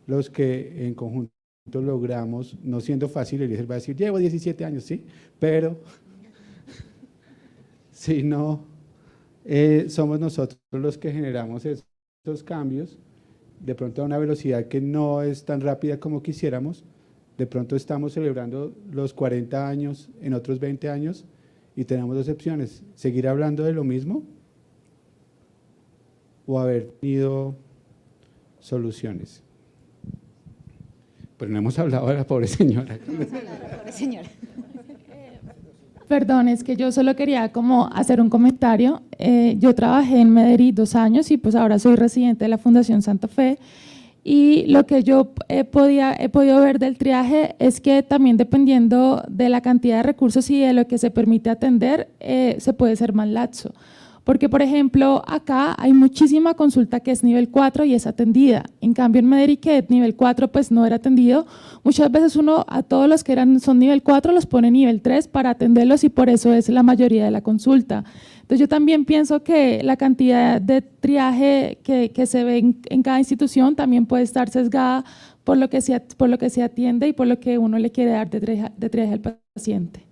los que en conjunto logramos, no siendo fácil, Eliezer va a decir, llevo 17 años, sí, pero si no, somos nosotros los que generamos esos cambios, de pronto a una velocidad que no es tan rápida como quisiéramos. De pronto estamos celebrando los 40 años en otros 20 años y tenemos dos opciones: seguir hablando de lo mismo o haber tenido soluciones. Pero no hemos hablado de la pobre señora. Pobre señora. Perdón, es que yo solo quería como hacer un comentario. Yo trabajé en Medellín 2 años y pues ahora soy residente de la Fundación Santa Fe, y lo que yo he podido ver del triaje es que también dependiendo de la cantidad de recursos y de lo que se permite atender, se puede ser más laxo. Porque, por ejemplo, acá hay muchísima consulta que es nivel 4 y es atendida. En cambio, en Medellín, que nivel 4 pues no era atendido, muchas veces uno a todos los que son nivel 4 los pone nivel 3 para atenderlos, y por eso es la mayoría de la consulta. Entonces, yo también pienso que la cantidad de triaje que se ve en cada institución también puede estar sesgada por lo que se atiende y por lo que uno le quiere dar de triaje al paciente.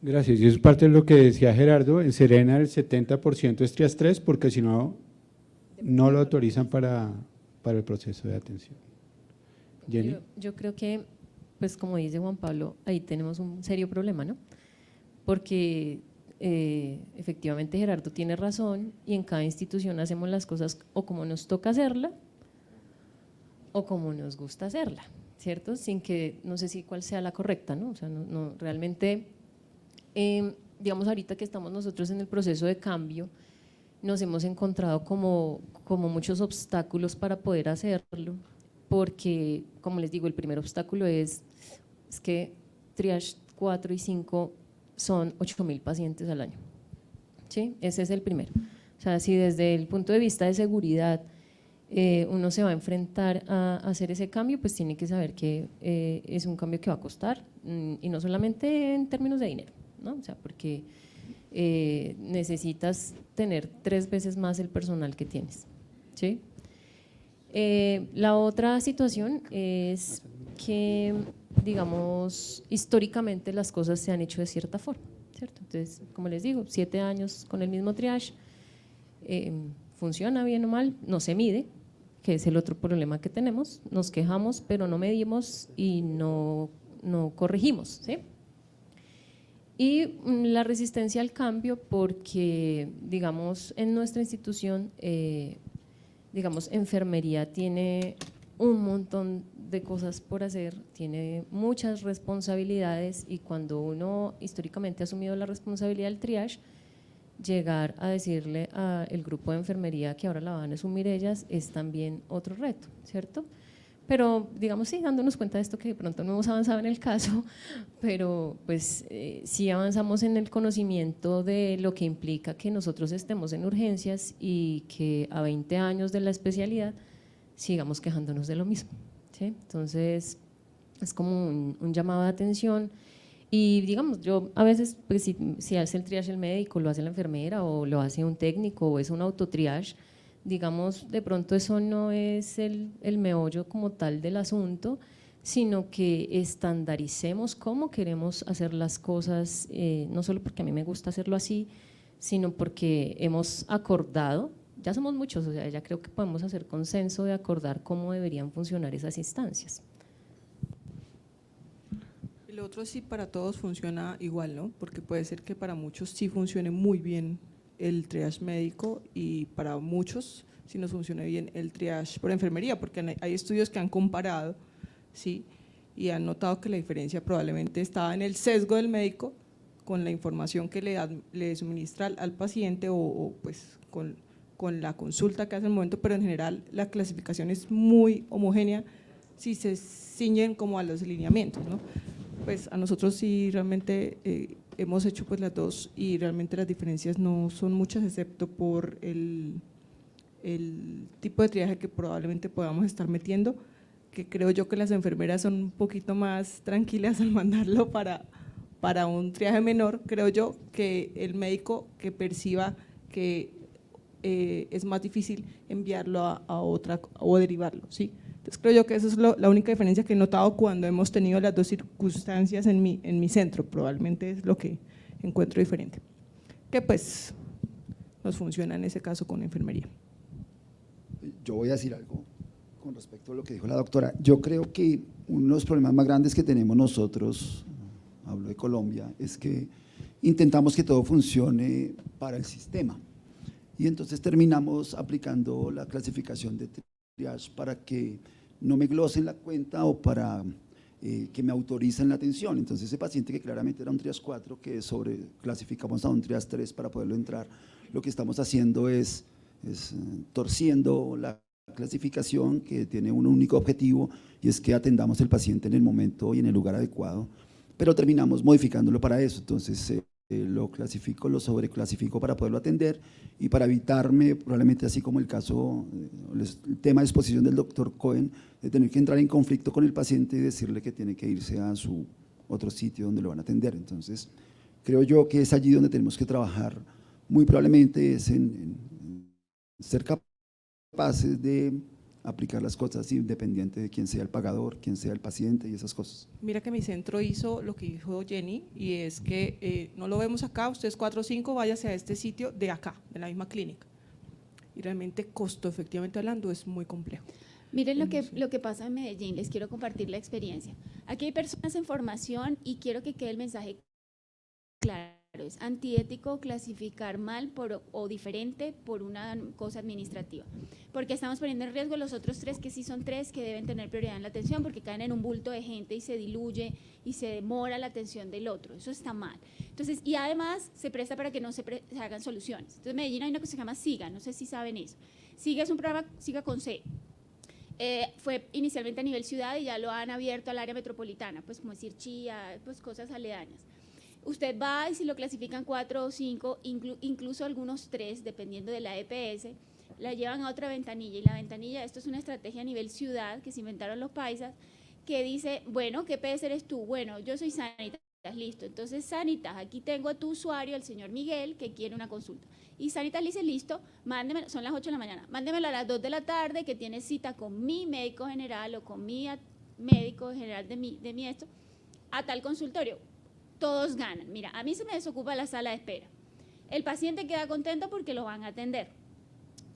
Gracias. Y eso es parte de lo que decía Gerardo. En Serena el 70% es triage 3 porque si no, no lo autorizan para el proceso de atención. Jenny. Yo creo que, pues como dice Juan Pablo, ahí tenemos un serio problema, ¿no? Porque efectivamente Gerardo tiene razón y en cada institución hacemos las cosas o como nos toca hacerla o como nos gusta hacerla, ¿cierto? Sin que, no sé si cuál sea la correcta, ¿no? O sea, no realmente… digamos ahorita que estamos nosotros en el proceso de cambio, nos hemos encontrado como muchos obstáculos para poder hacerlo, porque como les digo, el primer obstáculo es que triage 4 y 5 son 8.000 pacientes al año, ¿sí? Ese es el primero. O sea, si desde el punto de vista de seguridad uno se va a enfrentar a hacer ese cambio, pues tiene que saber que es un cambio que va a costar, y no solamente en términos de dinero, ¿no? O sea, porque necesitas tener 3 veces más el personal que tienes, ¿sí? La otra situación es que, digamos, históricamente las cosas se han hecho de cierta forma, ¿cierto? Entonces, como les digo, 7 años con el mismo triage, funciona bien o mal, no se mide, que es el otro problema que tenemos, nos quejamos pero no medimos y no corregimos, ¿sí? Y la resistencia al cambio porque, digamos, en nuestra institución, digamos, enfermería tiene un montón de cosas por hacer, tiene muchas responsabilidades, y cuando uno históricamente ha asumido la responsabilidad del triage, llegar a decirle al grupo de enfermería que ahora la van a asumir ellas es también otro reto, ¿cierto? Pero digamos, sí, dándonos cuenta de esto, que de pronto no hemos avanzado en el caso, pero pues sí avanzamos en el conocimiento de lo que implica que nosotros estemos en urgencias y que a 20 años de la especialidad sigamos quejándonos de lo mismo, ¿sí? Entonces es como un llamado de atención. Y digamos, yo a veces, pues si hace el triage el médico, lo hace la enfermera o lo hace un técnico o es un autotriage, digamos, de pronto eso no es el meollo como tal del asunto, sino que estandaricemos cómo queremos hacer las cosas, no solo porque a mí me gusta hacerlo así, sino porque hemos acordado, ya somos muchos, o sea, ya creo que podemos hacer consenso de acordar cómo deberían funcionar esas instancias. El otro sí para todos funciona igual, ¿no? Porque puede ser que para muchos sí funcione muy bien el triage médico y para muchos sí nos funcione bien el triage por enfermería, porque hay estudios que han comparado, ¿sí? Y han notado que la diferencia probablemente estaba en el sesgo del médico con la información que le suministra al paciente o pues con la consulta que hace en el momento, pero en general la clasificación es muy homogénea si se ciñen como a los lineamientos, ¿no? Pues a nosotros sí realmente hemos hecho pues las dos y realmente las diferencias no son muchas, excepto por el tipo de triaje que probablemente podamos estar metiendo, que creo yo que las enfermeras son un poquito más tranquilas al mandarlo para un triaje menor, creo yo, que el médico que perciba que es más difícil enviarlo a otra o derivarlo, ¿sí? Entonces creo yo que esa es la única diferencia que he notado cuando hemos tenido las dos circunstancias en mi centro, probablemente es lo que encuentro diferente, que pues nos funciona en ese caso con enfermería. Yo voy a decir algo con respecto a lo que dijo la doctora. Yo creo que uno de los problemas más grandes que tenemos nosotros, hablo de Colombia, es que intentamos que todo funcione para el sistema y entonces terminamos aplicando la clasificación de triage para que no me glosen la cuenta o para que me autoricen la atención. Entonces ese paciente que claramente era un triage 4, que clasificamos a un triage 3 para poderlo entrar, lo que estamos haciendo es torciendo la clasificación, que tiene un único objetivo y es que atendamos el paciente en el momento y en el lugar adecuado, pero terminamos modificándolo para eso. Entonces lo clasifico, lo sobreclasifico para poderlo atender y para evitarme probablemente, así como el caso, el tema de exposición del doctor Cohen, de tener que entrar en conflicto con el paciente y decirle que tiene que irse a su otro sitio donde lo van a atender. Entonces creo yo que es allí donde tenemos que trabajar, muy probablemente es en ser capaces de aplicar las cosas independiente de quién sea el pagador, quién sea el paciente y esas cosas. Mira que mi centro hizo lo que dijo Jenny, y es que no lo vemos acá, ustedes 4 o 5, váyase a este sitio de acá, de la misma clínica. Y realmente, costo efectivamente hablando, es muy complejo. Miren lo que pasa en Medellín, les quiero compartir la experiencia. Aquí hay personas en formación y quiero que quede el mensaje claro. Es antiético clasificar mal o diferente por una cosa administrativa, porque estamos poniendo en riesgo los otros 3, que sí son 3 que deben tener prioridad en la atención, porque caen en un bulto de gente y se diluye y se demora la atención del otro. Eso está mal. Entonces, y además se presta para que no se hagan soluciones. Entonces, en Medellín hay una cosa que se llama SIGA, no sé si saben eso. SIGA es un programa, SIGA con C. Fue inicialmente a nivel ciudad y ya lo han abierto al área metropolitana, pues como decir Chía, pues cosas aledañas. Usted va y si lo clasifican 4 o 5, incluso algunos 3, dependiendo de la EPS, la llevan a otra ventanilla, y la ventanilla, esto es una estrategia a nivel ciudad que se inventaron los paisas, que dice, bueno, ¿qué EPS eres tú? Bueno, yo soy Sanitas, listo, entonces Sanitas, aquí tengo a tu usuario, el señor Miguel, que quiere una consulta, y Sanitas le dice, listo, mándeme, son las 8 de la mañana, mándemelo a las 2 de la tarde, que tiene cita con mi médico general o con mi médico general de mi esto, a tal consultorio. Todos ganan. Mira, a mí se me desocupa la sala de espera. El paciente queda contento porque lo van a atender.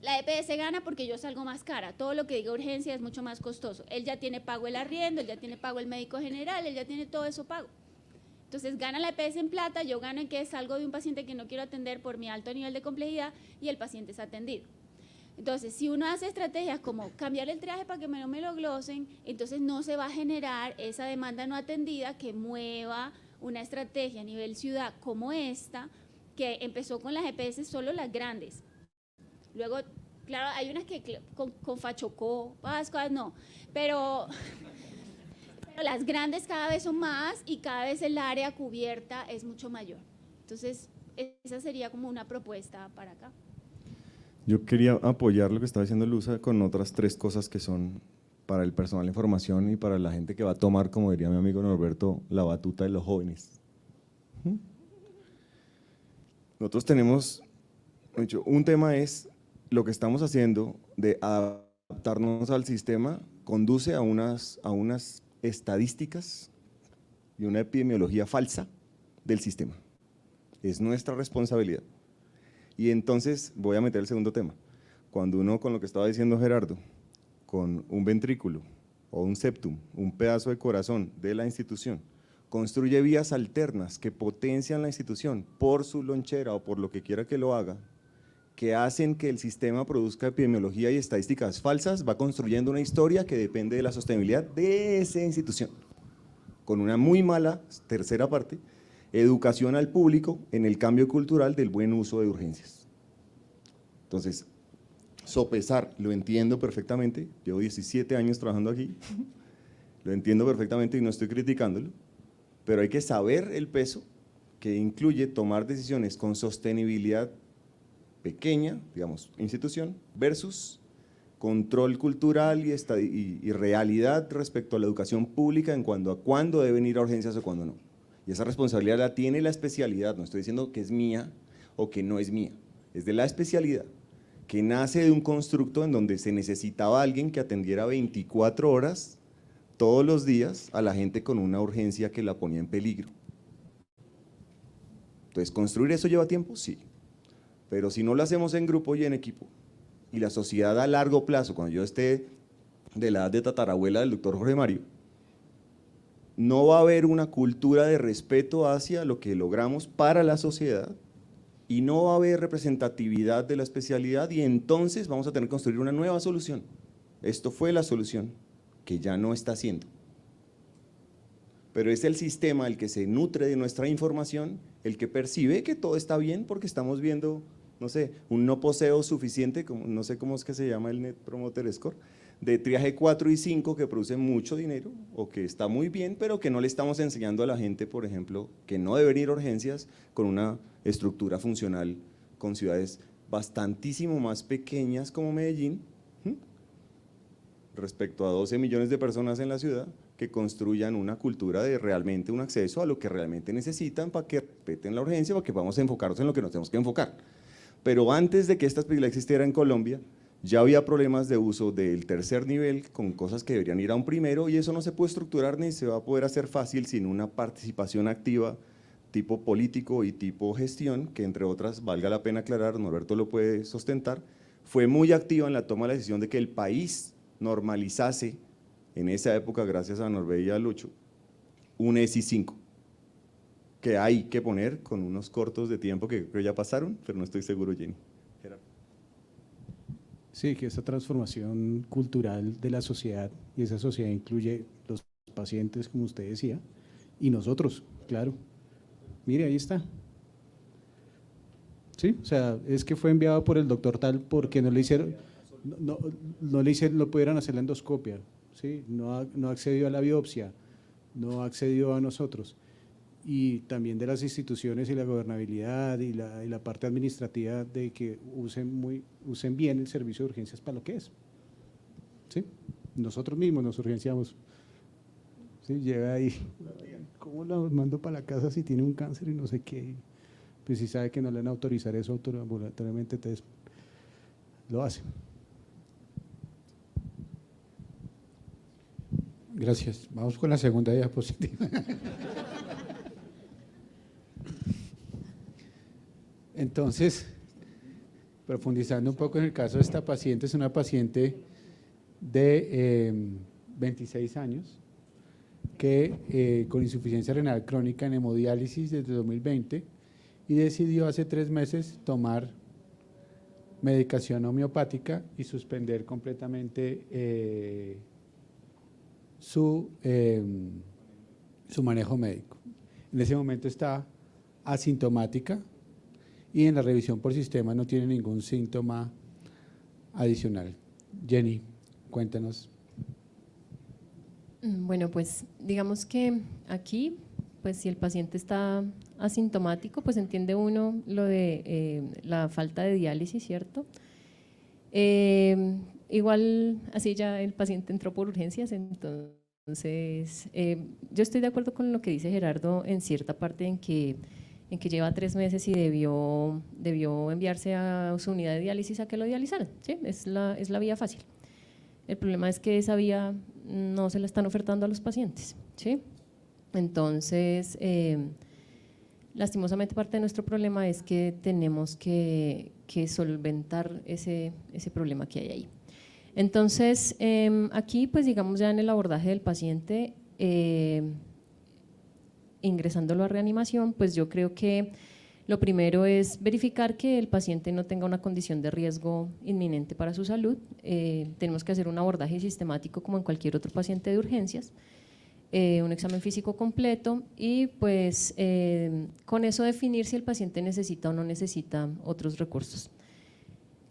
La EPS gana porque yo salgo más cara. Todo lo que diga urgencia es mucho más costoso. Él ya tiene pago el arriendo, él ya tiene pago el médico general, él ya tiene todo eso pago. Entonces gana la EPS en plata, yo gano en que salgo de un paciente que no quiero atender por mi alto nivel de complejidad y el paciente es atendido. Entonces, si uno hace estrategias como cambiar el triaje para que no me lo glosen, entonces no se va a generar esa demanda no atendida que mueva una estrategia a nivel ciudad como esta, que empezó con las EPS solo las grandes. Luego, claro, hay unas que con Fachocó, Pascua, no, pero las grandes cada vez son más y cada vez el área cubierta es mucho mayor. Entonces, esa sería como una propuesta para acá. Yo quería apoyar lo que estaba diciendo Luza con otras 3 cosas que son para el personal de formación y para la gente que va a tomar, como diría mi amigo Norberto, la batuta de los jóvenes. Nosotros tenemos, un tema es lo que estamos haciendo de adaptarnos al sistema, conduce a unas estadísticas y una epidemiología falsa del sistema. Es nuestra responsabilidad. Y entonces voy a meter el segundo tema. Cuando uno, con lo que estaba diciendo Gerardo, con un ventrículo o un septum, un pedazo de corazón de la institución, construye vías alternas que potencian la institución por su lonchera o por lo que quiera que lo haga, que hacen que el sistema produzca epidemiología y estadísticas falsas, va construyendo una historia que depende de la sostenibilidad de esa institución, con una muy mala, tercera parte, educación al público en el cambio cultural del buen uso de urgencias. Entonces, sopesar, lo entiendo perfectamente, llevo 17 años trabajando aquí, lo entiendo perfectamente y no estoy criticándolo, pero hay que saber el peso que incluye tomar decisiones con sostenibilidad pequeña, digamos, institución, versus control cultural y realidad respecto a la educación pública en cuanto a cuándo deben ir a urgencias o cuándo no. Y esa responsabilidad la tiene la especialidad, no estoy diciendo que es mía o que no es mía, es de la especialidad. que nace de un constructo en donde se necesitaba alguien que atendiera 24 horas todos los días a la gente con una urgencia que la ponía en peligro. Entonces, ¿construir eso lleva tiempo? Sí, pero si no lo hacemos en grupo y en equipo, y la sociedad a largo plazo, cuando yo esté de la edad de tatarabuela del doctor Jorge Mario, no va a haber una cultura de respeto hacia lo que logramos para la sociedad, y no va a haber representatividad de la especialidad, y entonces vamos a tener que construir una nueva solución. Esto fue la solución, que ya no está haciendo. Pero es el sistema el que se nutre de nuestra información, el que percibe que todo está bien porque estamos viendo, no sé, un no poseo suficiente, como, no sé cómo es que se llama el Net Promoter Score, de triaje 4 y 5 que produce mucho dinero o que está muy bien, pero que no le estamos enseñando a la gente, por ejemplo, que no deben ir a urgencias con una estructura funcional con ciudades bastantísimo más pequeñas como Medellín, respecto a 12 millones de personas en la ciudad, que construyan una cultura de realmente un acceso a lo que realmente necesitan para que respeten la urgencia, para que vamos a enfocarnos en lo que nos tenemos que enfocar. Pero antes de que esta especialidad existiera en Colombia, ya había problemas de uso del tercer nivel con cosas que deberían ir a un primero, y eso no se puede estructurar ni se va a poder hacer fácil sin una participación activa tipo político y tipo gestión, que entre otras, valga la pena aclarar, Norberto lo puede sustentar, fue muy activa en la toma de la decisión de que el país normalizase en esa época, gracias a Norbert y a Lucho, un ESI 5, que hay que poner con unos cortos de tiempo que creo ya pasaron, pero no estoy seguro, Jenny. Gerardo. Sí, que esa transformación cultural de la sociedad, y esa sociedad incluye los pacientes, como usted decía, y nosotros, claro. Mire, ahí está. Sí, o sea, es que fue enviado por el doctor tal porque no le hicieron, no le hicieron, no pudieran hacer la endoscopia, ¿sí? No accedió a la biopsia, no accedió a nosotros. Y también de las instituciones y la gobernabilidad y la parte administrativa de que usen bien el servicio de urgencias para lo que es. ¿Sí? Nosotros mismos nos urgenciamos. ¿Sí? Llega ahí, ¿cómo lo mando para la casa si tiene un cáncer y no sé qué? Pues si sabe que no le van a autorizar eso ambulatoriamente, entonces lo hace. Gracias. Vamos con la segunda diapositiva. Entonces, profundizando un poco en el caso de esta paciente, es una paciente de 26 años que con insuficiencia renal crónica en hemodiálisis desde 2020 y decidió hace 3 meses tomar medicación homeopática y suspender completamente su manejo médico. En ese momento está asintomática y en la revisión por sistema no tiene ningún síntoma adicional. Jenny, cuéntanos. Bueno, pues digamos que aquí, pues si el paciente está asintomático, pues entiende uno lo de la falta de diálisis, ¿cierto? Igual así ya el paciente entró por urgencias, entonces yo estoy de acuerdo con lo que dice Gerardo en cierta parte en que lleva 3 meses y debió enviarse a su unidad de diálisis a que lo dializaran, ¿sí? Es la vía fácil. El problema es que esa vía no se la están ofertando a los pacientes, ¿sí? Entonces, lastimosamente parte de nuestro problema es que tenemos que solventar ese problema que hay ahí. Entonces, aquí pues digamos ya en el abordaje del paciente, ingresándolo a reanimación, pues yo creo que lo primero es verificar que el paciente no tenga una condición de riesgo inminente para su salud. Tenemos que hacer un abordaje sistemático como en cualquier otro paciente de urgencias, un examen físico completo y pues con eso definir si el paciente necesita o no necesita otros recursos.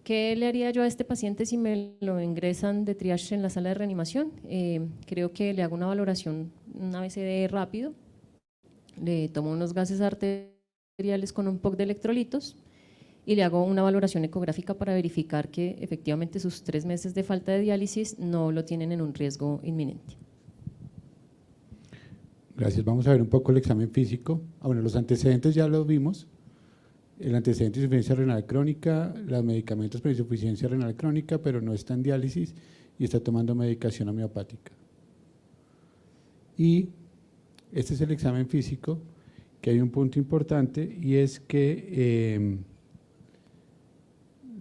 ¿Qué le haría yo a este paciente si me lo ingresan de triage en la sala de reanimación? Creo que le hago una valoración, un ABCD rápido, le tomo unos gases arteriales con un POC de electrolitos y le hago una valoración ecográfica para verificar que efectivamente sus 3 meses de falta de diálisis no lo tienen en un riesgo inminente. Gracias. Vamos a ver un poco el examen físico. Bueno, los antecedentes ya los vimos. el antecedente de insuficiencia renal crónica, los medicamentos para insuficiencia renal crónica, pero no está en diálisis y está tomando medicación homeopática. Y este es el examen físico, que hay un punto importante y es que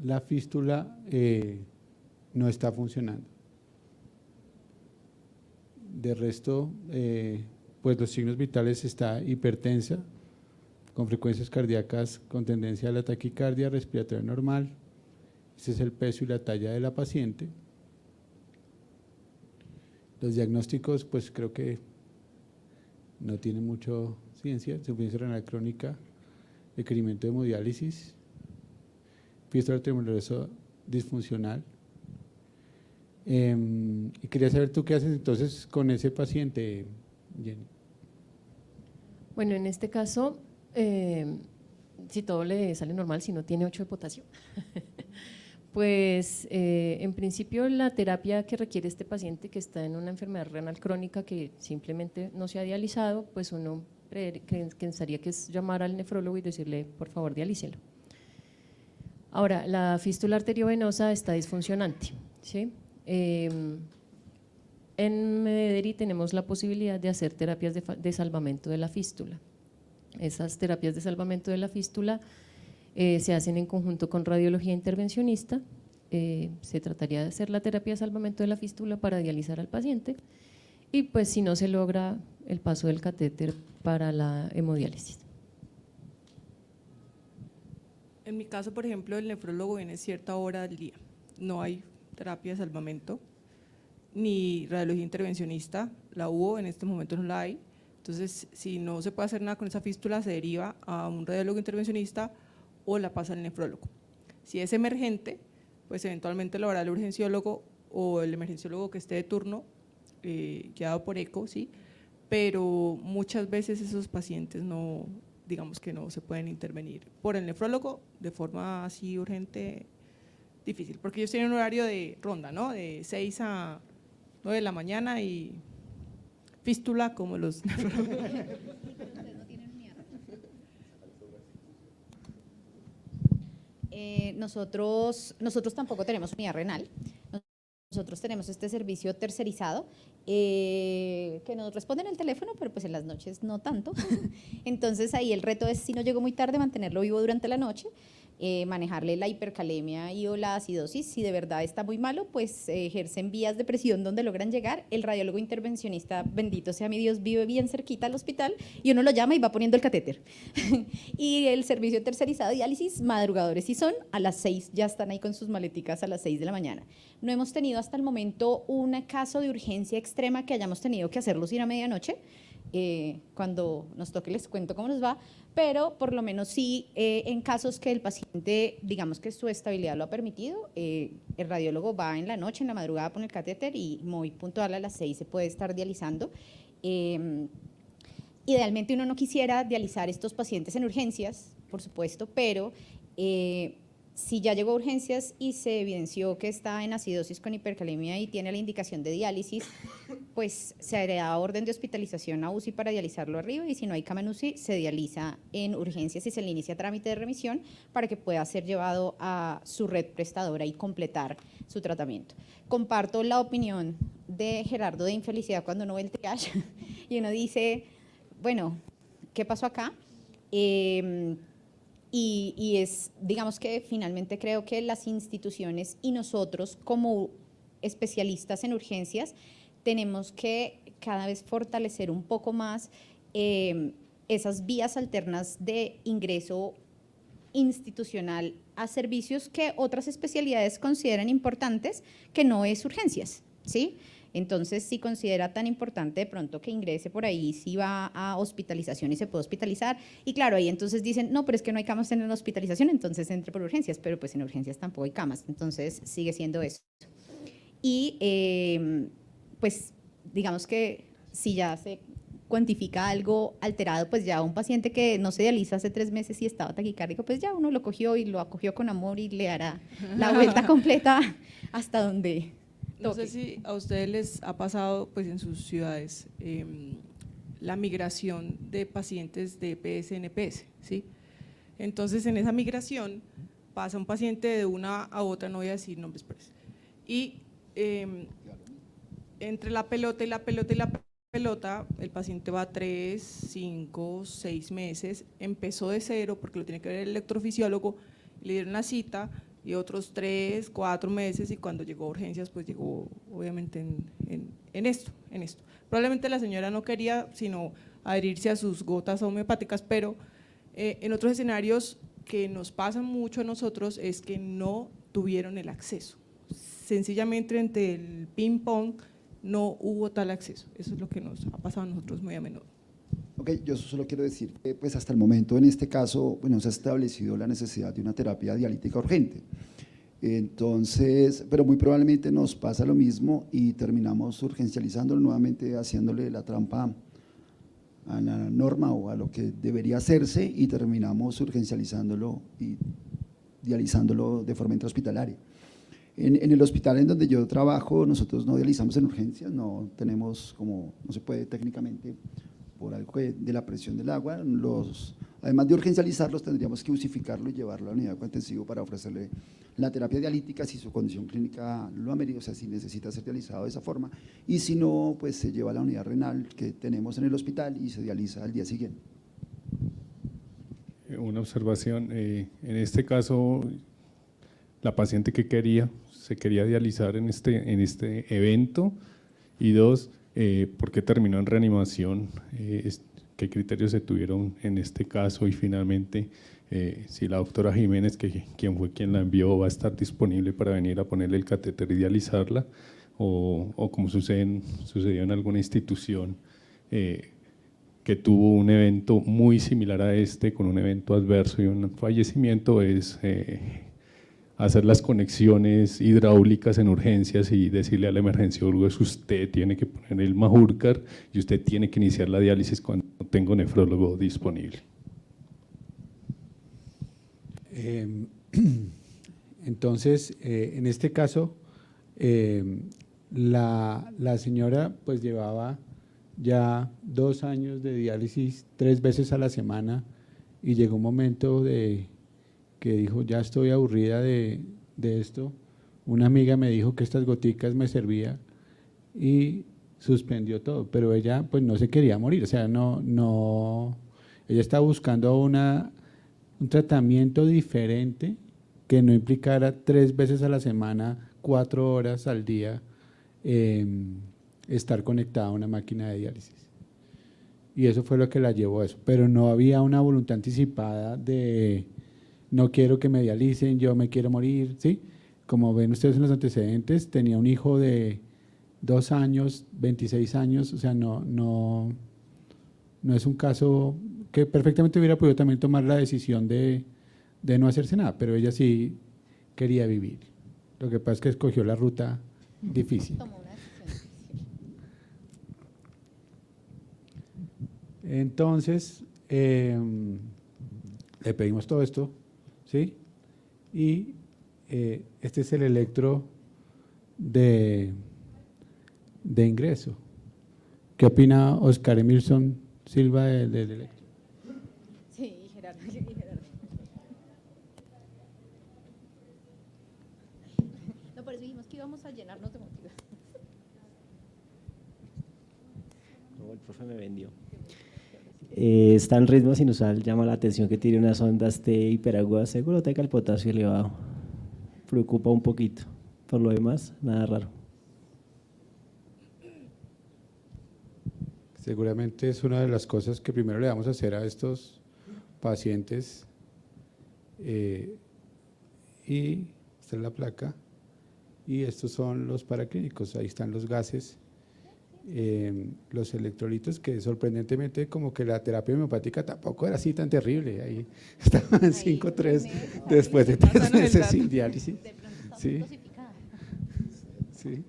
la fístula no está funcionando. De resto, pues los signos vitales está hipertensa, con frecuencias cardíacas con tendencia a la taquicardia respiratoria normal. Ese es el peso y la talla de la paciente. Los diagnósticos, pues creo que no tienen mucho ciencia: insuficiencia renal crónica, requerimiento de hemodiálisis, fístula tremolosa disfuncional. Y quería saber tú qué haces entonces con ese paciente, Jenny. Bueno, en este caso, si todo le sale normal, si no tiene 8 de potasio, pues en principio la terapia que requiere este paciente que está en una enfermedad renal crónica que simplemente no se ha dializado, pues uno pensaría que es llamar al nefrólogo y decirle, por favor, dialícelo. Ahora, la fístula arteriovenosa está disfuncionante, ¿sí? En Mederi tenemos la posibilidad de hacer terapias de salvamento de la fístula. Esas terapias de salvamento de la fístula se hacen en conjunto con radiología intervencionista. Se trataría de hacer la terapia de salvamento de la fístula para dializar al paciente y pues si no se logra el paso del catéter para la hemodiálisis. En mi caso, por ejemplo, el nefrólogo viene a cierta hora del día, no hay terapia de salvamento, ni radiología intervencionista, la hubo, en este momento no la hay. Entonces, si no se puede hacer nada con esa fístula, se deriva a un radiólogo intervencionista o la pasa al nefrólogo. Si es emergente, pues eventualmente lo hará el urgenciólogo o el emergenciólogo que esté de turno, guiado por ECO, ¿sí? Pero muchas veces esos pacientes no, digamos que no se pueden intervenir por el nefrólogo de forma así urgente, difícil, porque ellos tienen un horario de ronda, ¿no? De 6 a 9 de la mañana y fístula como los nefrólogos. Nosotros tampoco tenemos unidad renal. Nosotros tenemos este servicio tercerizado que nos responden el teléfono, pero pues en las noches no tanto. Entonces ahí el reto es, si no llegó muy tarde, mantenerlo vivo durante la noche, manejarle la hipercalemia y o la acidosis. Si de verdad está muy malo, pues ejercen vías de presión donde logran llegar. El radiólogo intervencionista, bendito sea mi Dios, vive bien cerquita al hospital y uno lo llama y va poniendo el catéter. Y el servicio tercerizado de diálisis, madrugadores sí son, a las 6 ya están ahí con sus maleticas a las 6 de la mañana. No hemos tenido hasta el momento un caso de urgencia extrema que hayamos tenido que hacerlos ir a medianoche. Cuando nos toque les cuento cómo nos va, pero por lo menos sí en casos que el paciente, digamos que su estabilidad lo ha permitido, el radiólogo va en la noche, en la madrugada pone el catéter y muy puntual a las 6 se puede estar dializando. Idealmente uno no quisiera dializar estos pacientes en urgencias, por supuesto, pero si ya llegó a urgencias y se evidenció que está en acidosis con hipercalemia y tiene la indicación de diálisis, pues se hará orden de hospitalización a UCI para dializarlo arriba y si no hay cama en UCI, se dializa en urgencias y se le inicia trámite de remisión para que pueda ser llevado a su red prestadora y completar su tratamiento. Comparto la opinión de Gerardo de infelicidad cuando uno ve el triage y uno dice, bueno, ¿qué pasó acá? Y es, digamos que finalmente creo que las instituciones y nosotros como especialistas en urgencias tenemos que cada vez fortalecer un poco más esas vías alternas de ingreso institucional a servicios que otras especialidades consideran importantes, que no es urgencias, ¿sí? Entonces, si considera tan importante de pronto que ingrese por ahí, si va a hospitalización y se puede hospitalizar, y claro, ahí entonces dicen, no, pero es que no hay camas en la hospitalización, entonces entre por urgencias, pero pues en urgencias tampoco hay camas, entonces sigue siendo eso. Y pues digamos que si ya se cuantifica algo alterado, pues ya un paciente que no se dializa hace 3 meses y estaba taquicárdico, pues ya uno lo cogió y lo acogió con amor y le hará la vuelta completa hasta donde no sé si a ustedes les ha pasado pues en sus ciudades la migración de pacientes de EPS en EPS, ¿sí? Entonces, en esa migración pasa un paciente de una a otra, no voy a decir nombres, pues, y entre la pelota y la pelota y la pelota, el paciente va 3, 5, 6 meses, empezó de cero porque lo tiene que ver el electrofisiólogo, le dieron la cita y otros 3, 4 meses, y cuando llegó a urgencias, pues llegó obviamente en esto. Probablemente la señora no quería sino adherirse a sus gotas homeopáticas, pero en otros escenarios que nos pasan mucho a nosotros es que no tuvieron el acceso. Sencillamente entre el ping pong no hubo tal acceso. Eso es lo que nos ha pasado a nosotros muy a menudo. Ok, yo solo quiero decir que pues hasta el momento en este caso, bueno, se ha establecido la necesidad de una terapia dialítica urgente. Entonces, pero muy probablemente nos pasa lo mismo y terminamos urgencializándolo nuevamente, haciéndole la trampa a la norma o a lo que debería hacerse, y terminamos urgencializándolo y dializándolo de forma intrahospitalaria. En el hospital en donde yo trabajo, nosotros no dializamos en urgencias, no tenemos como, no se puede técnicamente por algo de la presión del agua. Además de urgencializarlos, tendríamos que usificarlo y llevarlo a la unidad de cuidado intensivo para ofrecerle la terapia dialítica si su condición clínica lo amerita, o sea, si necesita ser dializado de esa forma, y si no, pues se lleva a la unidad renal que tenemos en el hospital y se dializa al día siguiente. Una observación, en este caso, la paciente que se quería dializar en este evento, y dos, ¿por qué terminó en reanimación? ¿Qué criterios se tuvieron en este caso? Y finalmente, si la doctora Jiménez, quien fue quien la envió, va a estar disponible para venir a ponerle el catéter y dializarla, o como sucedió en alguna institución que tuvo un evento muy similar a este, con un evento adverso y un fallecimiento, es hacer las conexiones hidráulicas en urgencias y decirle al emergenciólogo: usted tiene que poner el Majorcar y usted tiene que iniciar la diálisis cuando tengo nefrólogo disponible. Entonces, en este caso, la señora pues llevaba ya 2 años de diálisis 3 veces a la semana, y llegó un momento que dijo: ya estoy aburrida de esto. Una amiga me dijo que estas goticas me servían y suspendió todo, pero ella pues no se quería morir, o sea, ella estaba buscando un tratamiento diferente que no implicara 3 veces a la semana, 4 horas al día, estar conectada a una máquina de diálisis. Y eso fue lo que la llevó a eso, pero no había una voluntad anticipada de no quiero que me dialicen, yo me quiero morir, ¿sí? Como ven ustedes en los antecedentes, tenía un hijo de 2 años, 26 años, o sea, no es un caso que perfectamente hubiera podido también tomar la decisión de no hacerse nada, pero ella sí quería vivir. Lo que pasa es que escogió la ruta difícil. Entonces, le pedimos todo esto, ¿sí? Y este es el electro de ingreso. ¿Qué opina Oscar Emilson Silva del electro? Sí, Gerardo. No, por eso dijimos que íbamos a llenarnos de motivación. No, el profe me vendió. Está en ritmo sinusal, llama la atención que tiene unas ondas T hiperagudas, seguro tenga el potasio elevado. Preocupa un poquito. Por lo demás, nada raro. Seguramente es una de las cosas que primero le vamos a hacer a estos pacientes. Y esta es la placa, y estos son los paraclínicos, ahí están los gases, los electrolitos, que sorprendentemente como que la terapia homeopática tampoco era así tan terrible, ahí estaban en 5.3 después de 3 meses sin diálisis. Sí. Sí.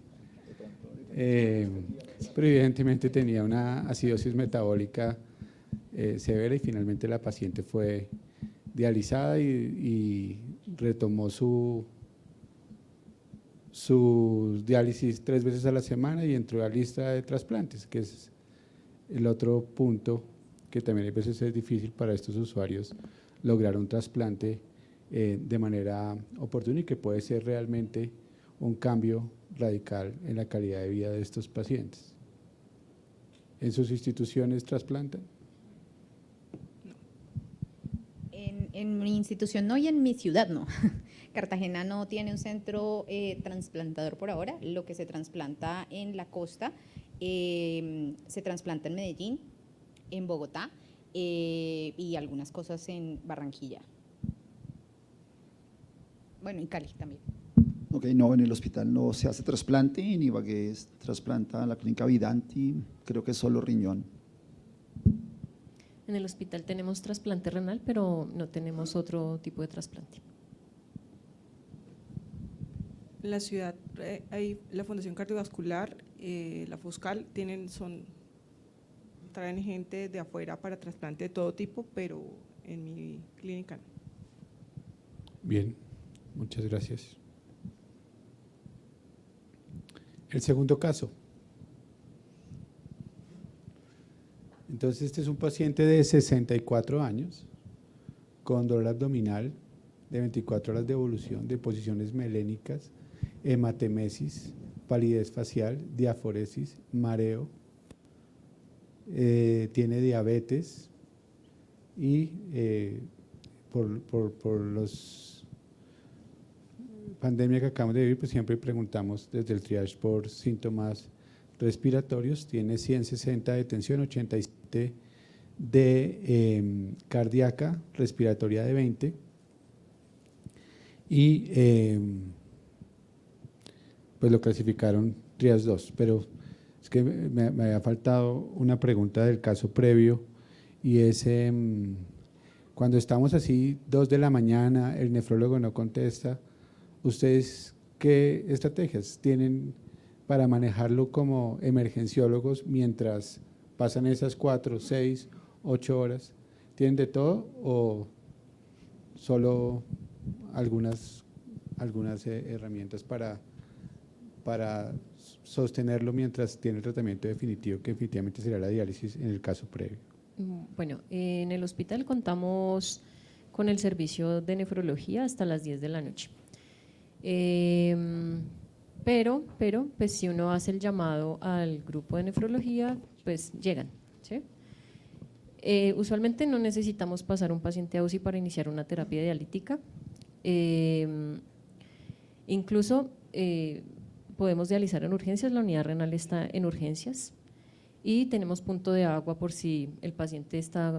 Pero evidentemente tenía una acidosis metabólica severa, y finalmente la paciente fue dializada y retomó su diálisis 3 veces a la semana y entró a la lista de trasplantes, que es el otro punto que también a veces es difícil para estos usuarios lograr un trasplante de manera oportuna y que puede ser realmente un cambio radical en la calidad de vida de estos pacientes. ¿En sus instituciones trasplantan? En mi institución no y en mi ciudad no. Cartagena no tiene un centro trasplantador por ahora. Lo que se trasplanta en la costa se trasplanta en Medellín, en Bogotá y algunas cosas en Barranquilla. Bueno, en Cali también. Ok, no, en el hospital no se hace trasplante, en Ibagué trasplanta la clínica Vidanti, creo que es solo riñón. En el hospital tenemos trasplante renal, pero no tenemos otro tipo de trasplante. En la ciudad hay la Fundación Cardiovascular, la Foscal, traen gente de afuera para trasplante de todo tipo, pero en mi clínica no. Bien, muchas gracias. El segundo caso. Entonces, este es un paciente de 64 años con dolor abdominal de 24 horas de evolución, de posiciones melénicas, hematemesis, palidez facial, diaforesis, mareo, tiene diabetes y por los pandemia que acabamos de vivir, pues siempre preguntamos desde el triage por síntomas respiratorios. Tiene 160 de tensión, 87 de cardíaca, respiratoria de 20 y pues lo clasificaron triage 2, pero es que me había faltado una pregunta del caso previo y es cuando estamos así 2 de la mañana, el nefrólogo no contesta, ¿ustedes qué estrategias tienen para manejarlo como emergenciólogos mientras pasan esas 4, 6, 8 horas? ¿Tienen de todo o solo algunas herramientas para sostenerlo mientras tiene el tratamiento definitivo, que definitivamente será la diálisis en el caso previo? Bueno, en el hospital contamos con el servicio de nefrología hasta las 10 de la noche. Pero pues si uno hace el llamado al grupo de nefrología, pues llegan, ¿sí? Usualmente no necesitamos pasar un paciente a UCI para iniciar una terapia dialítica. Incluso podemos dializar en urgencias, la unidad renal está en urgencias y tenemos punto de agua por si el paciente está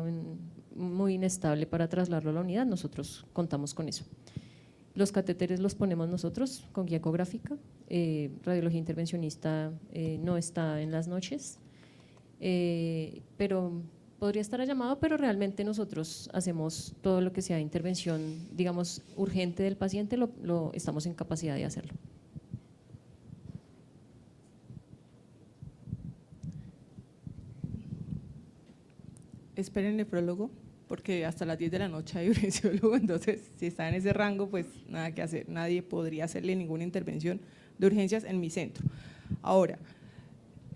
muy inestable para trasladarlo a la unidad, nosotros contamos con eso. Los catéteres los ponemos nosotros con guía ecográfica, radiología intervencionista no está en las noches, pero podría estar a llamado, pero realmente nosotros hacemos todo lo que sea intervención, digamos, urgente del paciente, estamos en capacidad de hacerlo. Esperen el nefrólogo, porque hasta las 10 de la noche hay urgenciólogo, entonces si está en ese rango, pues nada que hacer, nadie podría hacerle ninguna intervención de urgencias en mi centro. Ahora,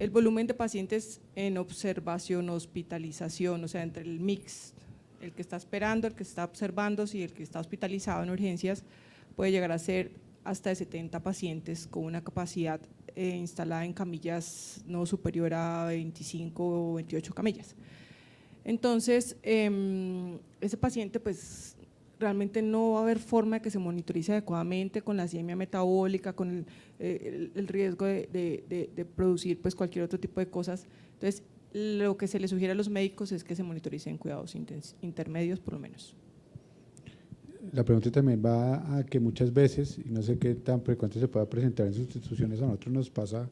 el volumen de pacientes en observación, hospitalización, o sea, entre el mix, el que está esperando, el que está observando y el que está hospitalizado en urgencias, puede llegar a ser hasta de 70 pacientes con una capacidad instalada en camillas no superior a 25 o 28 camillas. Entonces, ese paciente pues realmente no va a haber forma de que se monitorice adecuadamente con la acidemia metabólica, con el riesgo de producir pues cualquier otro tipo de cosas. Entonces, lo que se le sugiere a los médicos es que se monitoricen cuidados intermedios por lo menos. La pregunta también va a que muchas veces, y no sé qué tan frecuente se pueda presentar en sus instituciones, a nosotros nos pasa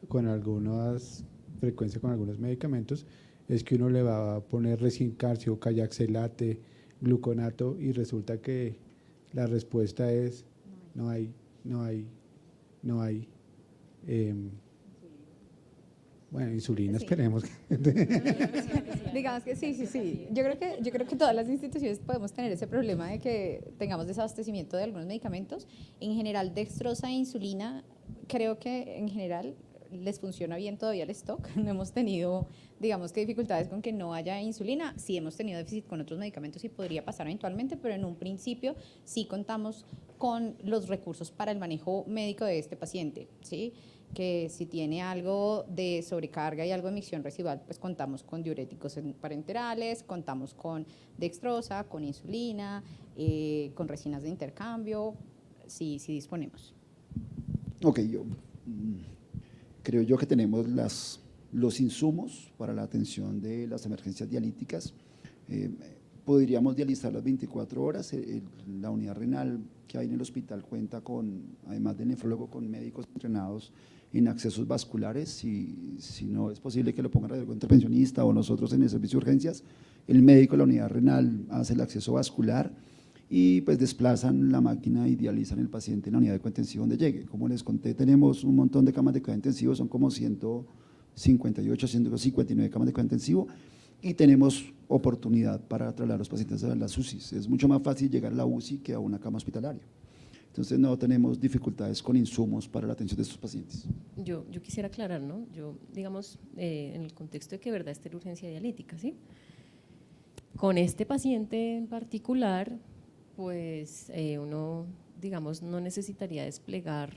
con algunas frecuencia con algunos medicamentos, es que uno le va a poner resin-calcio, callaxelate, gluconato y resulta que la respuesta es no hay. Bueno, insulina, sí. Esperemos. Digamos que sí. Yo creo que todas las instituciones podemos tener ese problema de que tengamos desabastecimiento de algunos medicamentos. En general, dextrosa e insulina, creo que en general les funciona bien todavía el stock, no hemos tenido, digamos que dificultades con que no haya insulina, sí hemos tenido déficit con otros medicamentos y podría pasar eventualmente, pero en un principio sí contamos con los recursos para el manejo médico de este paciente, ¿sí? Que si tiene algo de sobrecarga y algo de micción residual, pues contamos con diuréticos parenterales, contamos con dextrosa, con insulina, con resinas de intercambio, sí disponemos. Ok, creo yo que tenemos los insumos para la atención de las emergencias dialíticas. Podríamos dializar las 24 horas. La unidad renal que hay en el hospital cuenta con, además del nefrólogo, con médicos entrenados en accesos vasculares. Si no es posible que lo ponga el intervencionista o nosotros en el servicio de urgencias, el médico de la unidad renal hace el acceso vascular y pues desplazan la máquina y dializan el paciente en la unidad de cuidado intensivo donde llegue. Como les conté, tenemos un montón de camas de cuidado intensivo, son como 158, 159 camas de cuidado intensivo, y tenemos oportunidad para trasladar a los pacientes a las UCIs. Es mucho más fácil llegar a la UCI que a una cama hospitalaria. Entonces no tenemos dificultades con insumos para la atención de estos pacientes. Yo quisiera aclarar, ¿no? Yo, digamos, en el contexto de que verdad esté la urgencia dialítica, ¿sí? Con este paciente en particular, pues uno, digamos, no necesitaría desplegar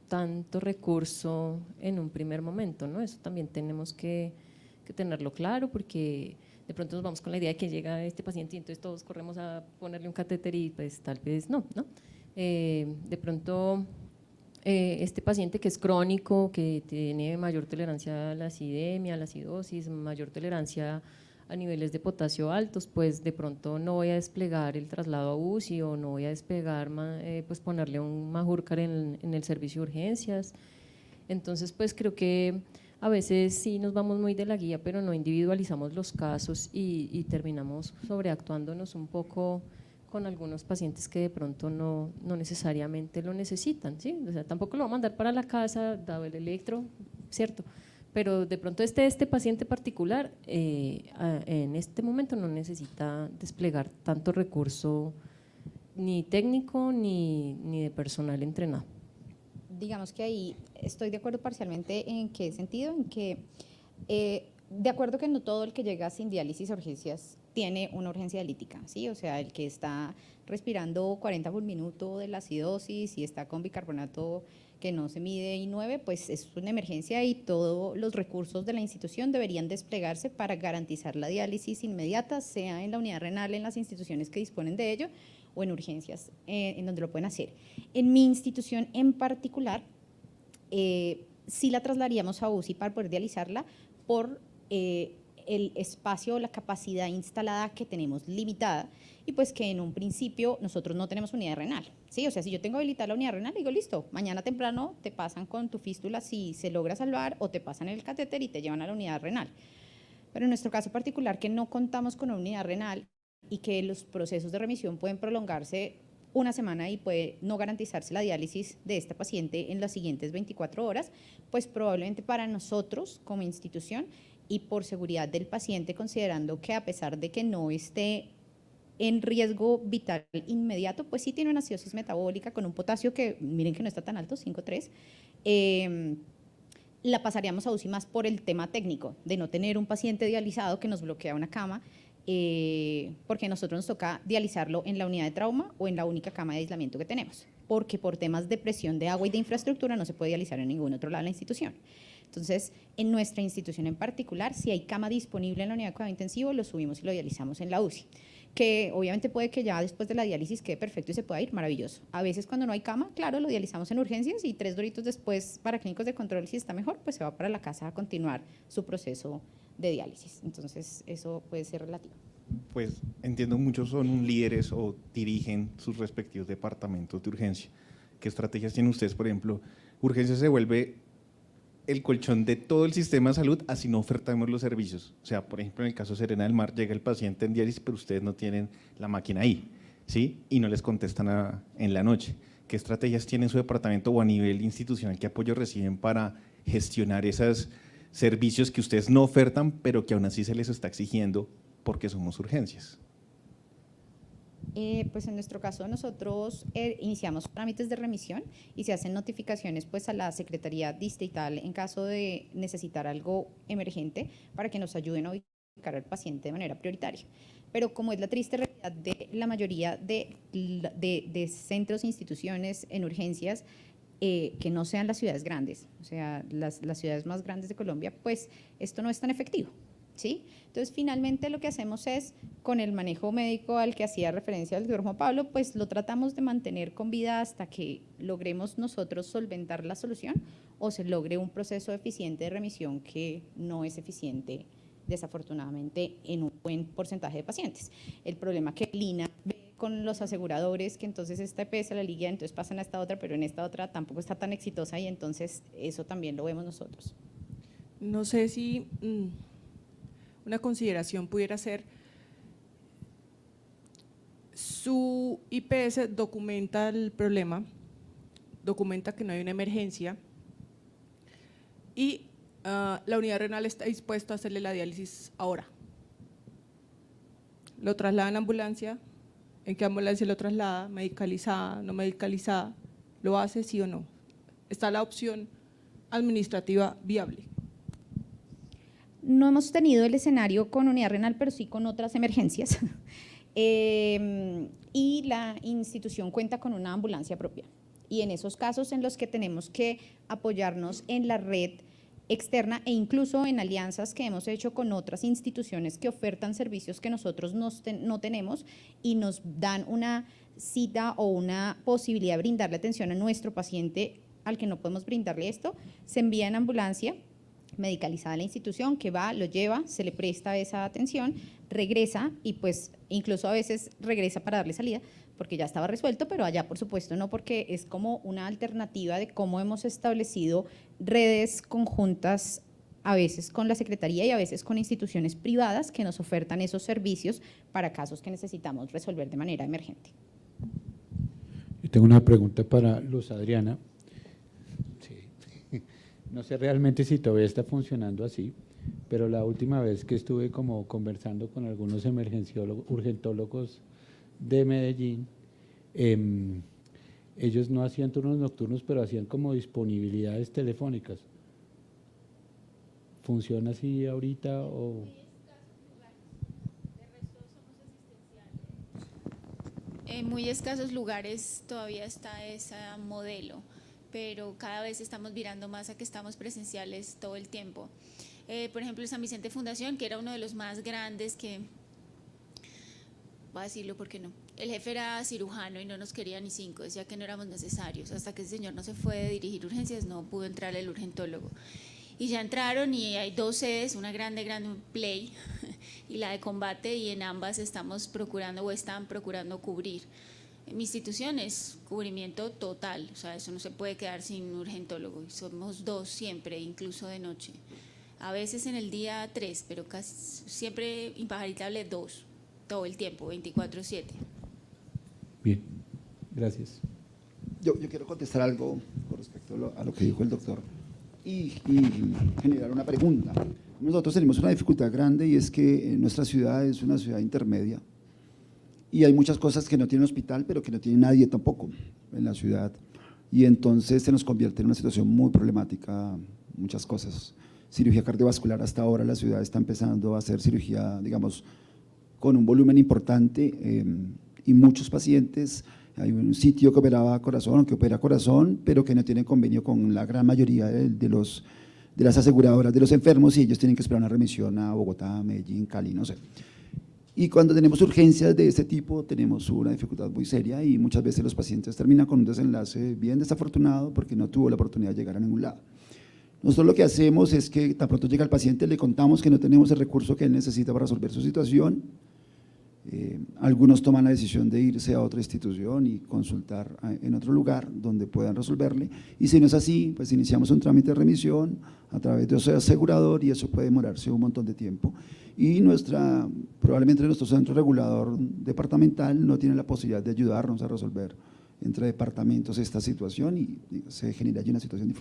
tanto recurso en un primer momento, ¿no? Eso también tenemos que tenerlo claro, porque de pronto nos vamos con la idea de que llega este paciente y entonces todos corremos a ponerle un catéter y pues tal vez no. De pronto este paciente que es crónico, que tiene mayor tolerancia a la acidemia, a la acidosis, mayor tolerancia a niveles de potasio altos, pues de pronto no voy a desplegar el traslado a UCI o no voy a desplegar, pues ponerle un Majorcar en el servicio de urgencias. Entonces pues creo que a veces sí nos vamos muy de la guía, pero no individualizamos los casos y terminamos sobreactuándonos un poco con algunos pacientes que de pronto no necesariamente lo necesitan, ¿sí? O sea, tampoco lo va a mandar para la casa, dado el electro, ¿cierto? Pero de pronto este paciente particular en este momento no necesita desplegar tanto recurso ni técnico ni de personal entrenado. Digamos que ahí estoy de acuerdo parcialmente. ¿En qué sentido? En que de acuerdo que no todo el que llega sin diálisis a urgencias tiene una urgencia dialítica, ¿sí? O sea, el que está respirando 40 por minuto de la acidosis y está con bicarbonato que no se mide I9, pues es una emergencia y todos los recursos de la institución deberían desplegarse para garantizar la diálisis inmediata, sea en la unidad renal, en las instituciones que disponen de ello, o en urgencias, en donde lo pueden hacer. En mi institución en particular, sí la trasladaríamos a UCI para poder dializarla por el espacio o la capacidad instalada que tenemos limitada, y pues que en un principio nosotros no tenemos unidad renal, ¿sí? O sea, si yo tengo habilitada la unidad renal, digo, listo, mañana temprano te pasan con tu fístula si se logra salvar, o te pasan el catéter y te llevan a la unidad renal. Pero en nuestro caso particular, que no contamos con una unidad renal y que los procesos de remisión pueden prolongarse una semana y puede no garantizarse la diálisis de este paciente en las siguientes 24 horas, pues probablemente para nosotros como institución y por seguridad del paciente, considerando que a pesar de que no esté en riesgo vital inmediato, pues sí tiene una acidosis metabólica con un potasio que miren que no está tan alto, 5,3, la pasaríamos a UCI más por el tema técnico de no tener un paciente dializado que nos bloquea una cama, porque a nosotros nos toca dializarlo en la unidad de trauma o en la única cama de aislamiento que tenemos, porque por temas de presión de agua y de infraestructura no se puede dializar en ningún otro lado de la institución. Entonces, en nuestra institución en particular, si hay cama disponible en la unidad de cuidado intensivo, lo subimos y lo dializamos en la UCI, que obviamente puede que ya después de la diálisis quede perfecto y se pueda ir, maravilloso. A veces cuando no hay cama, claro, lo dializamos en urgencias y 3 doritos después para clínicos de control, si está mejor, pues se va para la casa a continuar su proceso de diálisis. Entonces, eso puede ser relativo. Pues entiendo, muchos son líderes o dirigen sus respectivos departamentos de urgencia. ¿Qué estrategias tienen ustedes? Por ejemplo, urgencia se vuelve el colchón de todo el sistema de salud, así no ofertamos los servicios. O sea, por ejemplo, en el caso de Serena del Mar, llega el paciente en diálisis, pero ustedes no tienen la máquina ahí, ¿sí? Y no les contestan en la noche. ¿Qué estrategias tiene su departamento o a nivel institucional, qué apoyo reciben para gestionar esos servicios que ustedes no ofertan, pero que aún así se les está exigiendo porque somos urgencias? Pues en nuestro caso nosotros iniciamos trámites de remisión y se hacen notificaciones pues a la Secretaría Distrital en caso de necesitar algo emergente para que nos ayuden a ubicar al paciente de manera prioritaria. Pero como es la triste realidad de la mayoría de centros e instituciones en urgencias, que no sean las ciudades grandes, o sea, las ciudades más grandes de Colombia, pues esto no es tan efectivo. ¿Sí? Entonces, finalmente lo que hacemos es, con el manejo médico al que hacía referencia el doctor Juan Pablo, pues lo tratamos de mantener con vida hasta que logremos nosotros solventar la solución o se logre un proceso eficiente de remisión que no es eficiente, desafortunadamente, en un buen porcentaje de pacientes. El problema que Lina ve con los aseguradores, que entonces esta EPS la liga, entonces pasan a esta otra, pero en esta otra tampoco está tan exitosa y entonces eso también lo vemos nosotros. No sé si una consideración pudiera ser, su IPS documenta el problema, documenta que no hay una emergencia y la unidad renal está dispuesta a hacerle la diálisis ahora. Lo traslada en ambulancia, ¿en qué ambulancia lo traslada? ¿Medicalizada, no medicalizada? ¿Lo hace sí o no? Está la opción administrativa viable. No hemos tenido el escenario con unidad renal, pero sí con otras emergencias. Y la institución cuenta con una ambulancia propia. Y en esos casos en los que tenemos que apoyarnos en la red externa e incluso en alianzas que hemos hecho con otras instituciones que ofertan servicios que nosotros no tenemos y nos dan una cita o una posibilidad de brindarle atención a nuestro paciente al que no podemos brindarle esto, se envía en ambulancia medicalizada a la institución, que va, lo lleva, se le presta esa atención, regresa y pues incluso a veces regresa para darle salida porque ya estaba resuelto, pero allá por supuesto no, porque es como una alternativa de cómo hemos establecido redes conjuntas a veces con la Secretaría y a veces con instituciones privadas que nos ofertan esos servicios para casos que necesitamos resolver de manera emergente. Yo tengo una pregunta para Luz Adriana. No sé realmente si todavía está funcionando así, pero la última vez que estuve como conversando con algunos emergenciólogos, urgentólogos de Medellín, ellos no hacían turnos nocturnos, pero hacían como disponibilidades telefónicas. ¿Funciona así ahorita o...? En muy escasos lugares todavía está ese modelo, pero cada vez estamos virando más a que estamos presenciales todo el tiempo. Por ejemplo, el San Vicente Fundación, que era uno de los más grandes que, voy a decirlo porque no, el jefe era cirujano y no nos quería ni 5, decía que no éramos necesarios, hasta que ese señor no se fue de dirigir urgencias, no pudo entrar el urgentólogo. Y ya entraron y hay 2 sedes, una grande Play y la de Combate, y en ambas estamos procurando o están procurando cubrir. Mi institución es cubrimiento total, o sea, eso no se puede quedar sin urgentólogo, somos 2 siempre, incluso de noche. A veces en el día 3, pero casi siempre impajaritable 2, todo el tiempo, 24/7. Bien, gracias. Yo quiero contestar algo con respecto a lo que dijo el doctor y generar una pregunta. Nosotros tenemos una dificultad grande y es que nuestra ciudad es una ciudad intermedia y hay muchas cosas que no tienen hospital, pero que no tiene nadie tampoco en la ciudad, y entonces se nos convierte en una situación muy problemática muchas cosas. Cirugía cardiovascular, hasta ahora la ciudad está empezando a hacer cirugía, digamos, con un volumen importante y muchos pacientes. Hay un sitio que operaba corazón, que opera corazón, pero que no tiene convenio con la gran mayoría de las aseguradoras de los enfermos y ellos tienen que esperar una remisión a Bogotá, Medellín, Cali, no sé. Y cuando tenemos urgencias de este tipo tenemos una dificultad muy seria y muchas veces los pacientes terminan con un desenlace bien desafortunado porque no tuvo la oportunidad de llegar a ningún lado. Nosotros lo que hacemos es que tan pronto llega el paciente le contamos que no tenemos el recurso que él necesita para resolver su situación. Algunos toman la decisión de irse a otra institución y consultar en otro lugar donde puedan resolverle, y si no es así, pues iniciamos un trámite de remisión a través de ese asegurador y eso puede demorarse un montón de tiempo. Y probablemente nuestro centro regulador departamental no tiene la posibilidad de ayudarnos a resolver entre departamentos esta situación y se genera allí una situación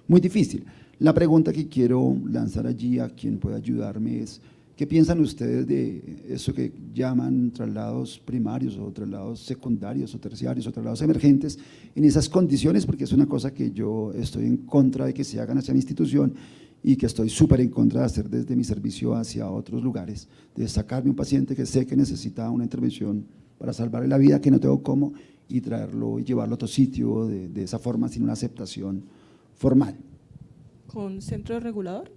muy difícil. La pregunta que quiero lanzar allí a quien pueda ayudarme es: ¿Qué piensan ustedes de eso que llaman traslados primarios o traslados secundarios o terciarios o traslados emergentes en esas condiciones? Porque es una cosa que yo estoy en contra de que se hagan hacia mi institución y que estoy súper en contra de hacer desde mi servicio hacia otros lugares, de sacarme un paciente que sé que necesita una intervención para salvarle la vida, que no tengo cómo, y traerlo y llevarlo a otro sitio de esa forma sin una aceptación formal. ¿Con centro regulador?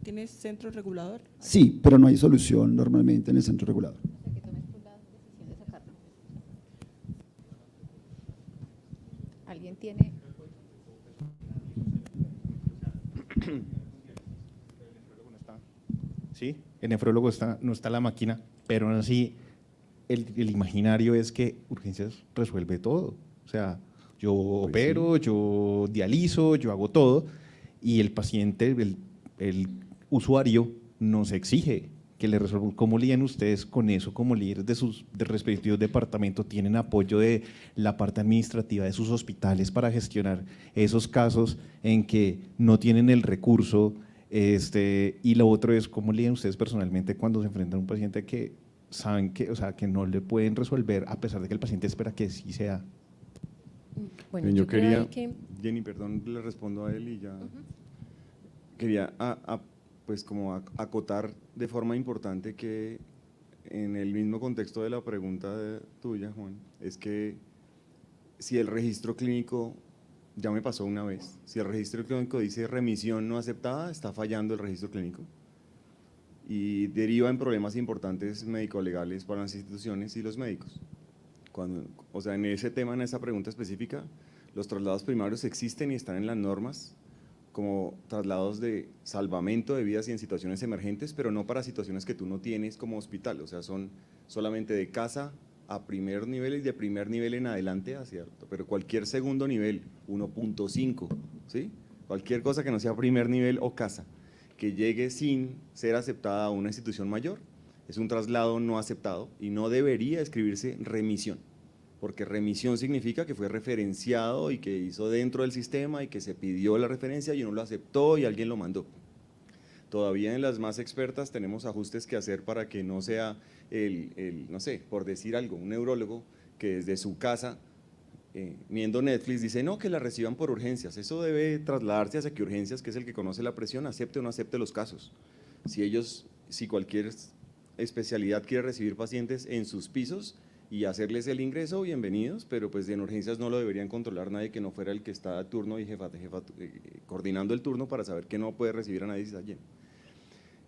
¿Tienes centro regulador? Sí, pero no hay solución normalmente en el centro regulador. ¿Alguien tiene? Sí, el nefrólogo no está la máquina, pero aún así el imaginario es que urgencias resuelve todo. O sea, yo opero, yo dializo, yo hago todo, y el paciente, el usuario nos exige que le resuelvan. ¿Cómo lidian ustedes con eso como líderes de sus respectivos departamentos? ¿Tienen apoyo de la parte administrativa de sus hospitales para gestionar esos casos en que no tienen el recurso? Y lo otro es, ¿cómo lidian ustedes personalmente cuando se enfrentan a un paciente que saben que, o sea, que no le pueden resolver a pesar de que el paciente espera que sí sea? Bueno, yo quería, que… Jenny, perdón, le respondo a él y ya. Quería pues como acotar de forma importante que en el mismo contexto de la pregunta tuya, Juan, es que si el registro clínico, ya me pasó una vez, si el registro clínico dice remisión no aceptada, está fallando el registro clínico y deriva en problemas importantes médico-legales para las instituciones y los médicos. O sea, en ese tema, en esa pregunta específica, los traslados primarios existen y están en las normas como traslados de salvamento de vidas y en situaciones emergentes, pero no para situaciones que tú no tienes como hospital, o sea, son solamente de casa a primer nivel y de primer nivel en adelante hacia alto, pero cualquier segundo nivel, 1.5, ¿sí? Cualquier cosa que no sea primer nivel o casa, que llegue sin ser aceptada a una institución mayor, es un traslado no aceptado y no debería escribirse remisión, porque remisión significa que fue referenciado y que hizo dentro del sistema y que se pidió la referencia y uno lo aceptó y alguien lo mandó. Todavía en las más expertas tenemos ajustes que hacer para que no sea no sé, por decir algo, un neurólogo que desde su casa, viendo Netflix, dice no, que la reciban por urgencias. Eso debe trasladarse hacia que urgencias, que es el que conoce la presión, acepte o no acepte los casos. Si cualquier especialidad quiere recibir pacientes en sus pisos y hacerles el ingreso, bienvenidos, pero pues en urgencias no lo deberían controlar nadie que no fuera el que está a turno y coordinando el turno para saber que no puede recibir a nadie si está lleno.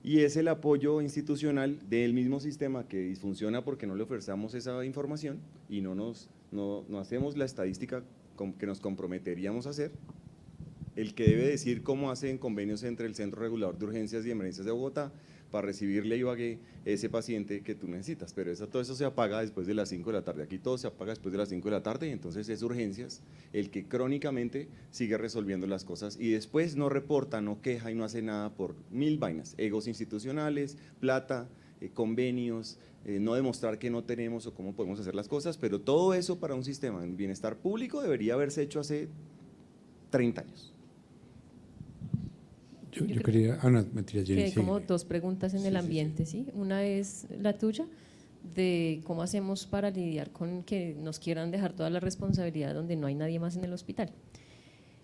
Y es el apoyo institucional del mismo sistema que disfunciona porque no le ofrecemos esa información y no hacemos la estadística que nos comprometeríamos a hacer, el que debe decir cómo hacen convenios entre el Centro Regulador de Urgencias y Emergencias de Bogotá para recibirle a Ibagué ese paciente que tú necesitas, pero todo eso se apaga después de las 5 de la tarde, aquí todo se apaga después de las 5 de la tarde y entonces es urgencias el que crónicamente sigue resolviendo las cosas y después no reporta, no queja y no hace nada por 1000 vainas, egos institucionales, plata, convenios, no demostrar que no tenemos o cómo podemos hacer las cosas, pero todo eso para un sistema de bienestar público debería haberse hecho hace 30 años. Yo quería, no, mentira, Jenny, que hay como dos preguntas en el ambiente, ¿sí? Una es la tuya, de cómo hacemos para lidiar con que nos quieran dejar toda la responsabilidad donde no hay nadie más en el hospital.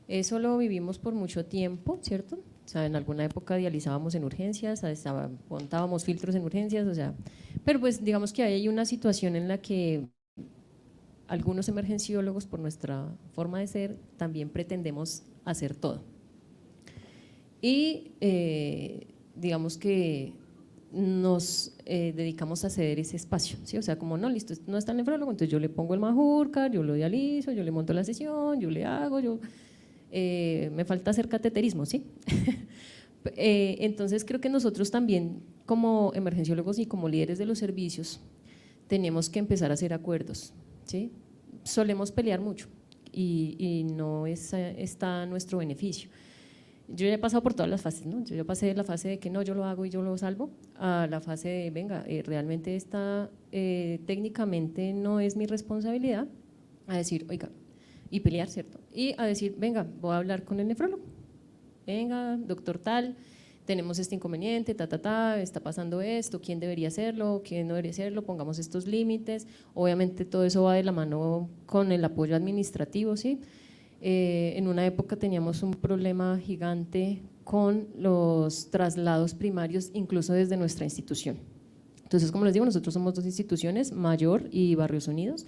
Eso lo vivimos por mucho tiempo, ¿cierto? O sea, en alguna época dializábamos en urgencias, montábamos filtros en urgencias, o sea, pero pues digamos que hay una situación en la que algunos emergenciólogos, por nuestra forma de ser, también pretendemos hacer todo. Y digamos que nos dedicamos a ceder ese espacio, ¿sí? O sea, como no, listo, no está el nefrólogo, entonces yo le pongo el Majorca, yo lo dializo, yo le monto la sesión, yo le hago, me falta hacer cateterismo, ¿sí? Entonces creo que nosotros también como emergenciólogos y como líderes de los servicios tenemos que empezar a hacer acuerdos, ¿sí? Solemos pelear mucho y no está a nuestro beneficio. Yo ya he pasado por todas las fases, ¿no? Yo ya pasé de la fase de que no, yo lo hago y yo lo salvo, a la fase de, venga, realmente técnicamente no es mi responsabilidad, a decir, oiga, y pelear, ¿cierto? Y a decir, venga, voy a hablar con el nefrólogo, venga, doctor tal, tenemos este inconveniente, está pasando esto, quién debería hacerlo, quién no debería hacerlo, pongamos estos límites. Obviamente todo eso va de la mano con el apoyo administrativo, ¿sí? En una época teníamos un problema gigante con los traslados primarios, incluso desde nuestra institución. Entonces, como les digo, nosotros somos 2 instituciones, Mayor y Barrios Unidos,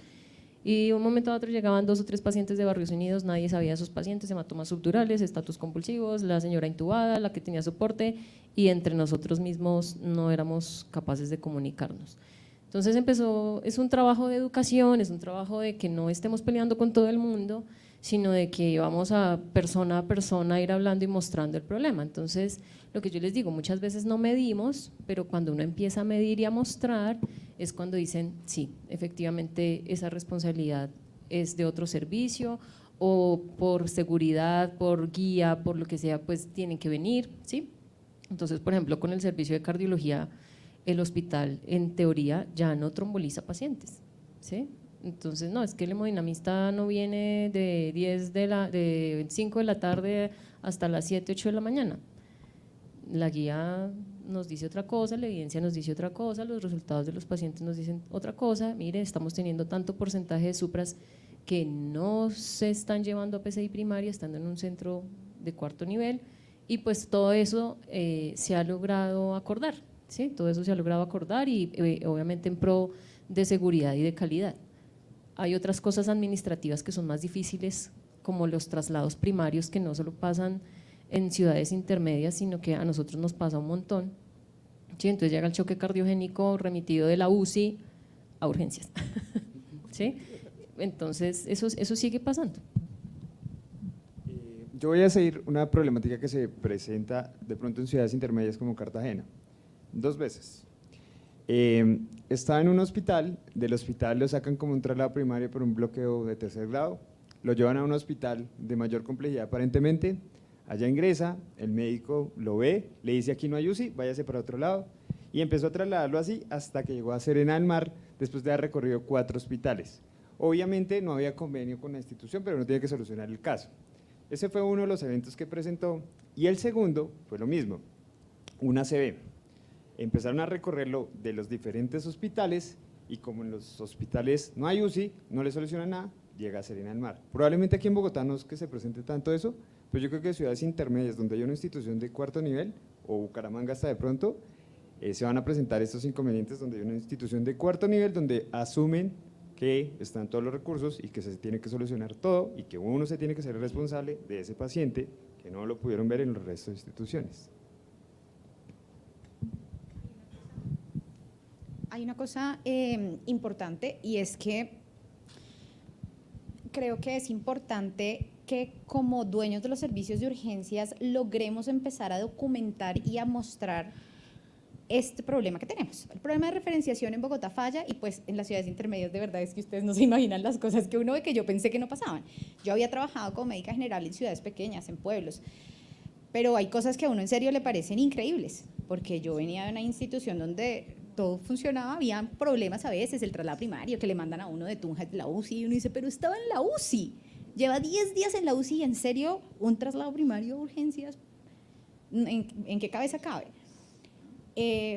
y de un momento a otro llegaban 2 o 3 pacientes de Barrios Unidos, nadie sabía de esos pacientes, hematomas subdurales, estatus convulsivos, la señora intubada, la que tenía soporte, y entre nosotros mismos no éramos capaces de comunicarnos. Entonces es un trabajo de educación, es un trabajo de que no estemos peleando con todo el mundo, sino de que vamos a persona ir hablando y mostrando el problema. Entonces, lo que yo les digo, muchas veces no medimos, pero cuando uno empieza a medir y a mostrar, es cuando dicen, sí, efectivamente esa responsabilidad es de otro servicio, o por seguridad, por guía, por lo que sea, pues tienen que venir, ¿sí? Entonces, por ejemplo, con el servicio de cardiología, el hospital, en teoría, ya no tromboliza pacientes, ¿sí? Entonces, no, es que el hemodinamista no viene de 5 de la tarde hasta las 7, 8 de la mañana. La guía nos dice otra cosa, la evidencia nos dice otra cosa, los resultados de los pacientes nos dicen otra cosa. Mire, estamos teniendo tanto porcentaje de supras que no se están llevando a PCI primaria, estando en un centro de 4º nivel, y pues todo eso se ha logrado acordar, ¿sí? Todo eso se ha logrado acordar y obviamente en pro de seguridad y de calidad. Hay otras cosas administrativas que son más difíciles, como los traslados primarios, que no solo pasan en ciudades intermedias, sino que a nosotros nos pasa un montón, ¿sí? Entonces llega el choque cardiogénico remitido de la UCI a urgencias, ¿sí? Entonces eso sigue pasando. Yo voy a seguir una problemática que se presenta de pronto en ciudades intermedias como Cartagena, 2 veces. Estaba en un hospital, del hospital lo sacan como un traslado primario por un bloqueo de 3er grado, lo llevan a un hospital de mayor complejidad aparentemente, allá ingresa, el médico lo ve, le dice aquí no hay UCI, váyase para otro lado, y empezó a trasladarlo así hasta que llegó a Serena del Mar después de haber recorrido 4 hospitales. Obviamente no había convenio con la institución, pero no tiene que solucionar el caso. Ese fue uno de los eventos que presentó, y el segundo fue lo mismo, una ACV. Empezaron a recorrerlo de los diferentes hospitales, y como en los hospitales no hay UCI, no le soluciona nada, llega a Serena del Mar. Probablemente aquí en Bogotá no es que se presente tanto eso, pero yo creo que ciudades intermedias donde hay una institución de 4º nivel, o Bucaramanga hasta de pronto, se van a presentar estos inconvenientes donde hay una institución de 4º nivel donde asumen que están todos los recursos y que se tiene que solucionar todo y que uno se tiene que ser responsable de ese paciente que no lo pudieron ver en los restos de instituciones. Hay una cosa importante, y es que creo que es importante que como dueños de los servicios de urgencias logremos empezar a documentar y a mostrar este problema que tenemos. El problema de referenciación en Bogotá falla, y pues en las ciudades intermedias de verdad es que ustedes no se imaginan las cosas que uno ve que yo pensé que no pasaban. Yo había trabajado como médica general en ciudades pequeñas, en pueblos, pero hay cosas que a uno en serio le parecen increíbles, porque yo venía de una institución donde todo funcionaba, había problemas a veces, el traslado primario, que le mandan a uno de Tunja de la UCI, y uno dice, pero estaba en la UCI, lleva 10 días en la UCI, y en serio, un traslado primario, urgencias, ¿en qué cabeza cabe?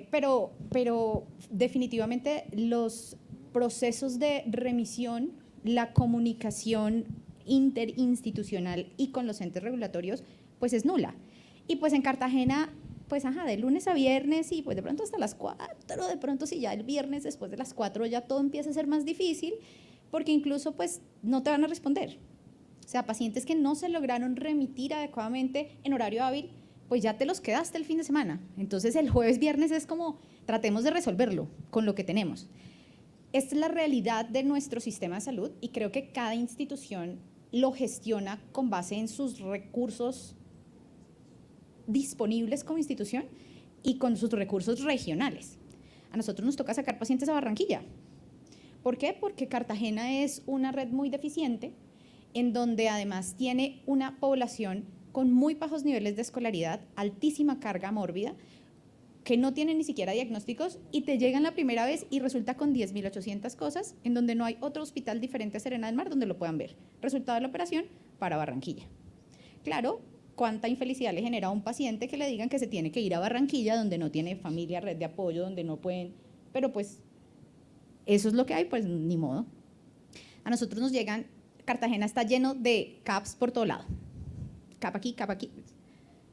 Pero definitivamente los procesos de remisión, la comunicación interinstitucional y con los entes regulatorios, pues es nula. Y pues en Cartagena, pues de lunes a viernes, y pues de pronto hasta las 4, de pronto si ya el viernes después de las 4 ya todo empieza a ser más difícil, porque incluso pues no te van a responder. O sea, pacientes que no se lograron remitir adecuadamente en horario hábil, pues ya te los quedaste el fin de semana. Entonces el jueves, viernes es como, tratemos de resolverlo con lo que tenemos. Esta es la realidad de nuestro sistema de salud, y creo que cada institución lo gestiona con base en sus recursos disponibles como institución y con sus recursos regionales. A nosotros nos toca sacar pacientes a Barranquilla. ¿Por qué? Porque Cartagena es una red muy deficiente, en donde además tiene una población con muy bajos niveles de escolaridad, altísima carga mórbida, que no tienen ni siquiera diagnósticos, y te llegan la primera vez y resulta con 10.800 cosas, en donde no hay otro hospital diferente a Serena del Mar donde lo puedan ver. Resultado de la operación, para Barranquilla. Claro, cuánta infelicidad le genera a un paciente que le digan que se tiene que ir a Barranquilla, donde no tiene familia, red de apoyo, donde no pueden, pero pues eso es lo que hay, pues ni modo. A nosotros nos llegan, Cartagena está lleno de CAPs por todo lado, CAP aquí, CAP aquí.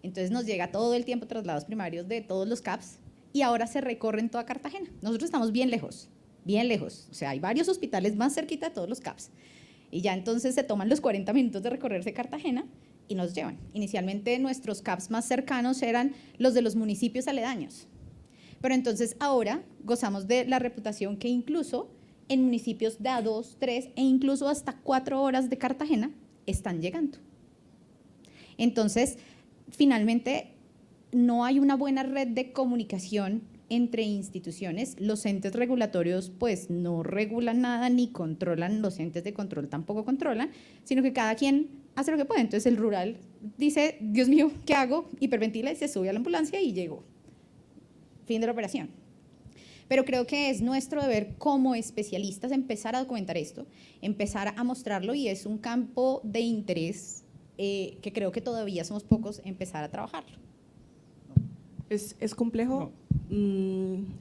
Entonces nos llega todo el tiempo traslados primarios de todos los CAPs y ahora se recorren toda Cartagena. Nosotros estamos bien lejos, o sea, hay varios hospitales más cerquita de todos los CAPs. Y ya entonces se toman los 40 minutos de recorrerse Cartagena y nos llevan. Inicialmente nuestros CAPs más cercanos eran los de los municipios aledaños. Pero entonces ahora gozamos de la reputación que incluso en municipios de a 2, 3 e incluso hasta 4 horas de Cartagena están llegando. Entonces, finalmente, no hay una buena red de comunicación entre instituciones. Los entes regulatorios pues no regulan nada ni controlan, los entes de control tampoco controlan, sino que cada quien hace lo que puede. Entonces el rural dice, Dios mío, ¿qué hago? Hiperventila y se sube a la ambulancia y llegó. Fin de la operación. Pero creo que es nuestro deber como especialistas empezar a documentar esto, empezar a mostrarlo y es un campo de interés que creo que todavía somos pocos empezar a trabajarlo. Es complejo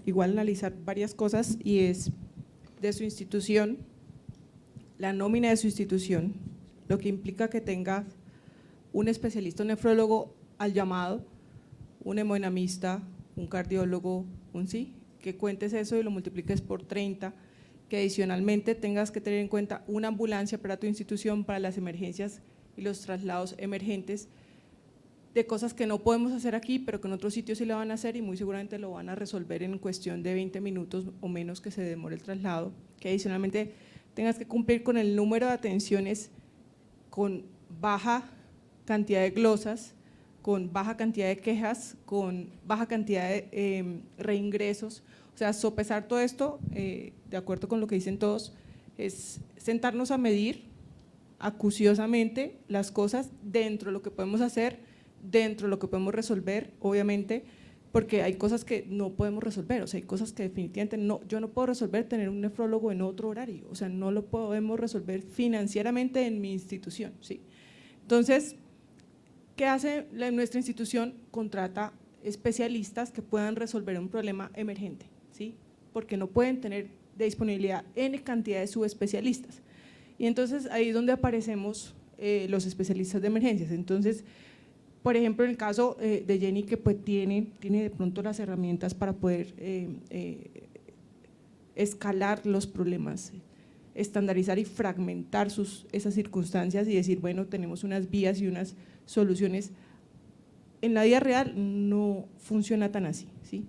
igual analizar varias cosas y es de su institución, la nómina de su institución, lo que implica que tenga un especialista, un nefrólogo al llamado, un hemodinamista, un cardiólogo, que cuentes eso y lo multipliques por 30, que adicionalmente tengas que tener en cuenta una ambulancia para tu institución para las emergencias y los traslados emergentes, de cosas que no podemos hacer aquí, pero que en otros sitios sí lo van a hacer y muy seguramente lo van a resolver en cuestión de 20 minutos o menos que se demore el traslado, que adicionalmente tengas que cumplir con el número de atenciones con baja cantidad de glosas, con baja cantidad de quejas, con baja cantidad de reingresos, o sea, sopesar todo esto, de acuerdo con lo que dicen todos, es sentarnos a medir acuciosamente las cosas dentro de lo que podemos hacer, dentro de lo que podemos resolver, obviamente, porque hay cosas que no podemos resolver, o sea, hay cosas que definitivamente yo no puedo resolver tener un nefrólogo en otro horario, o sea, no lo podemos resolver financieramente en mi institución, ¿sí? Entonces, ¿qué hace nuestra institución? Contrata especialistas que puedan resolver un problema emergente, ¿sí? Porque no pueden tener de disponibilidad N cantidad de subespecialistas. Y entonces ahí es donde aparecemos los especialistas de emergencias. Entonces, por ejemplo, en el caso de Jenny, que pues tiene de pronto las herramientas para poder escalar los problemas, estandarizar y fragmentar esas circunstancias y decir, bueno, tenemos unas vías y unas soluciones. En la vida real no funciona tan así, ¿sí?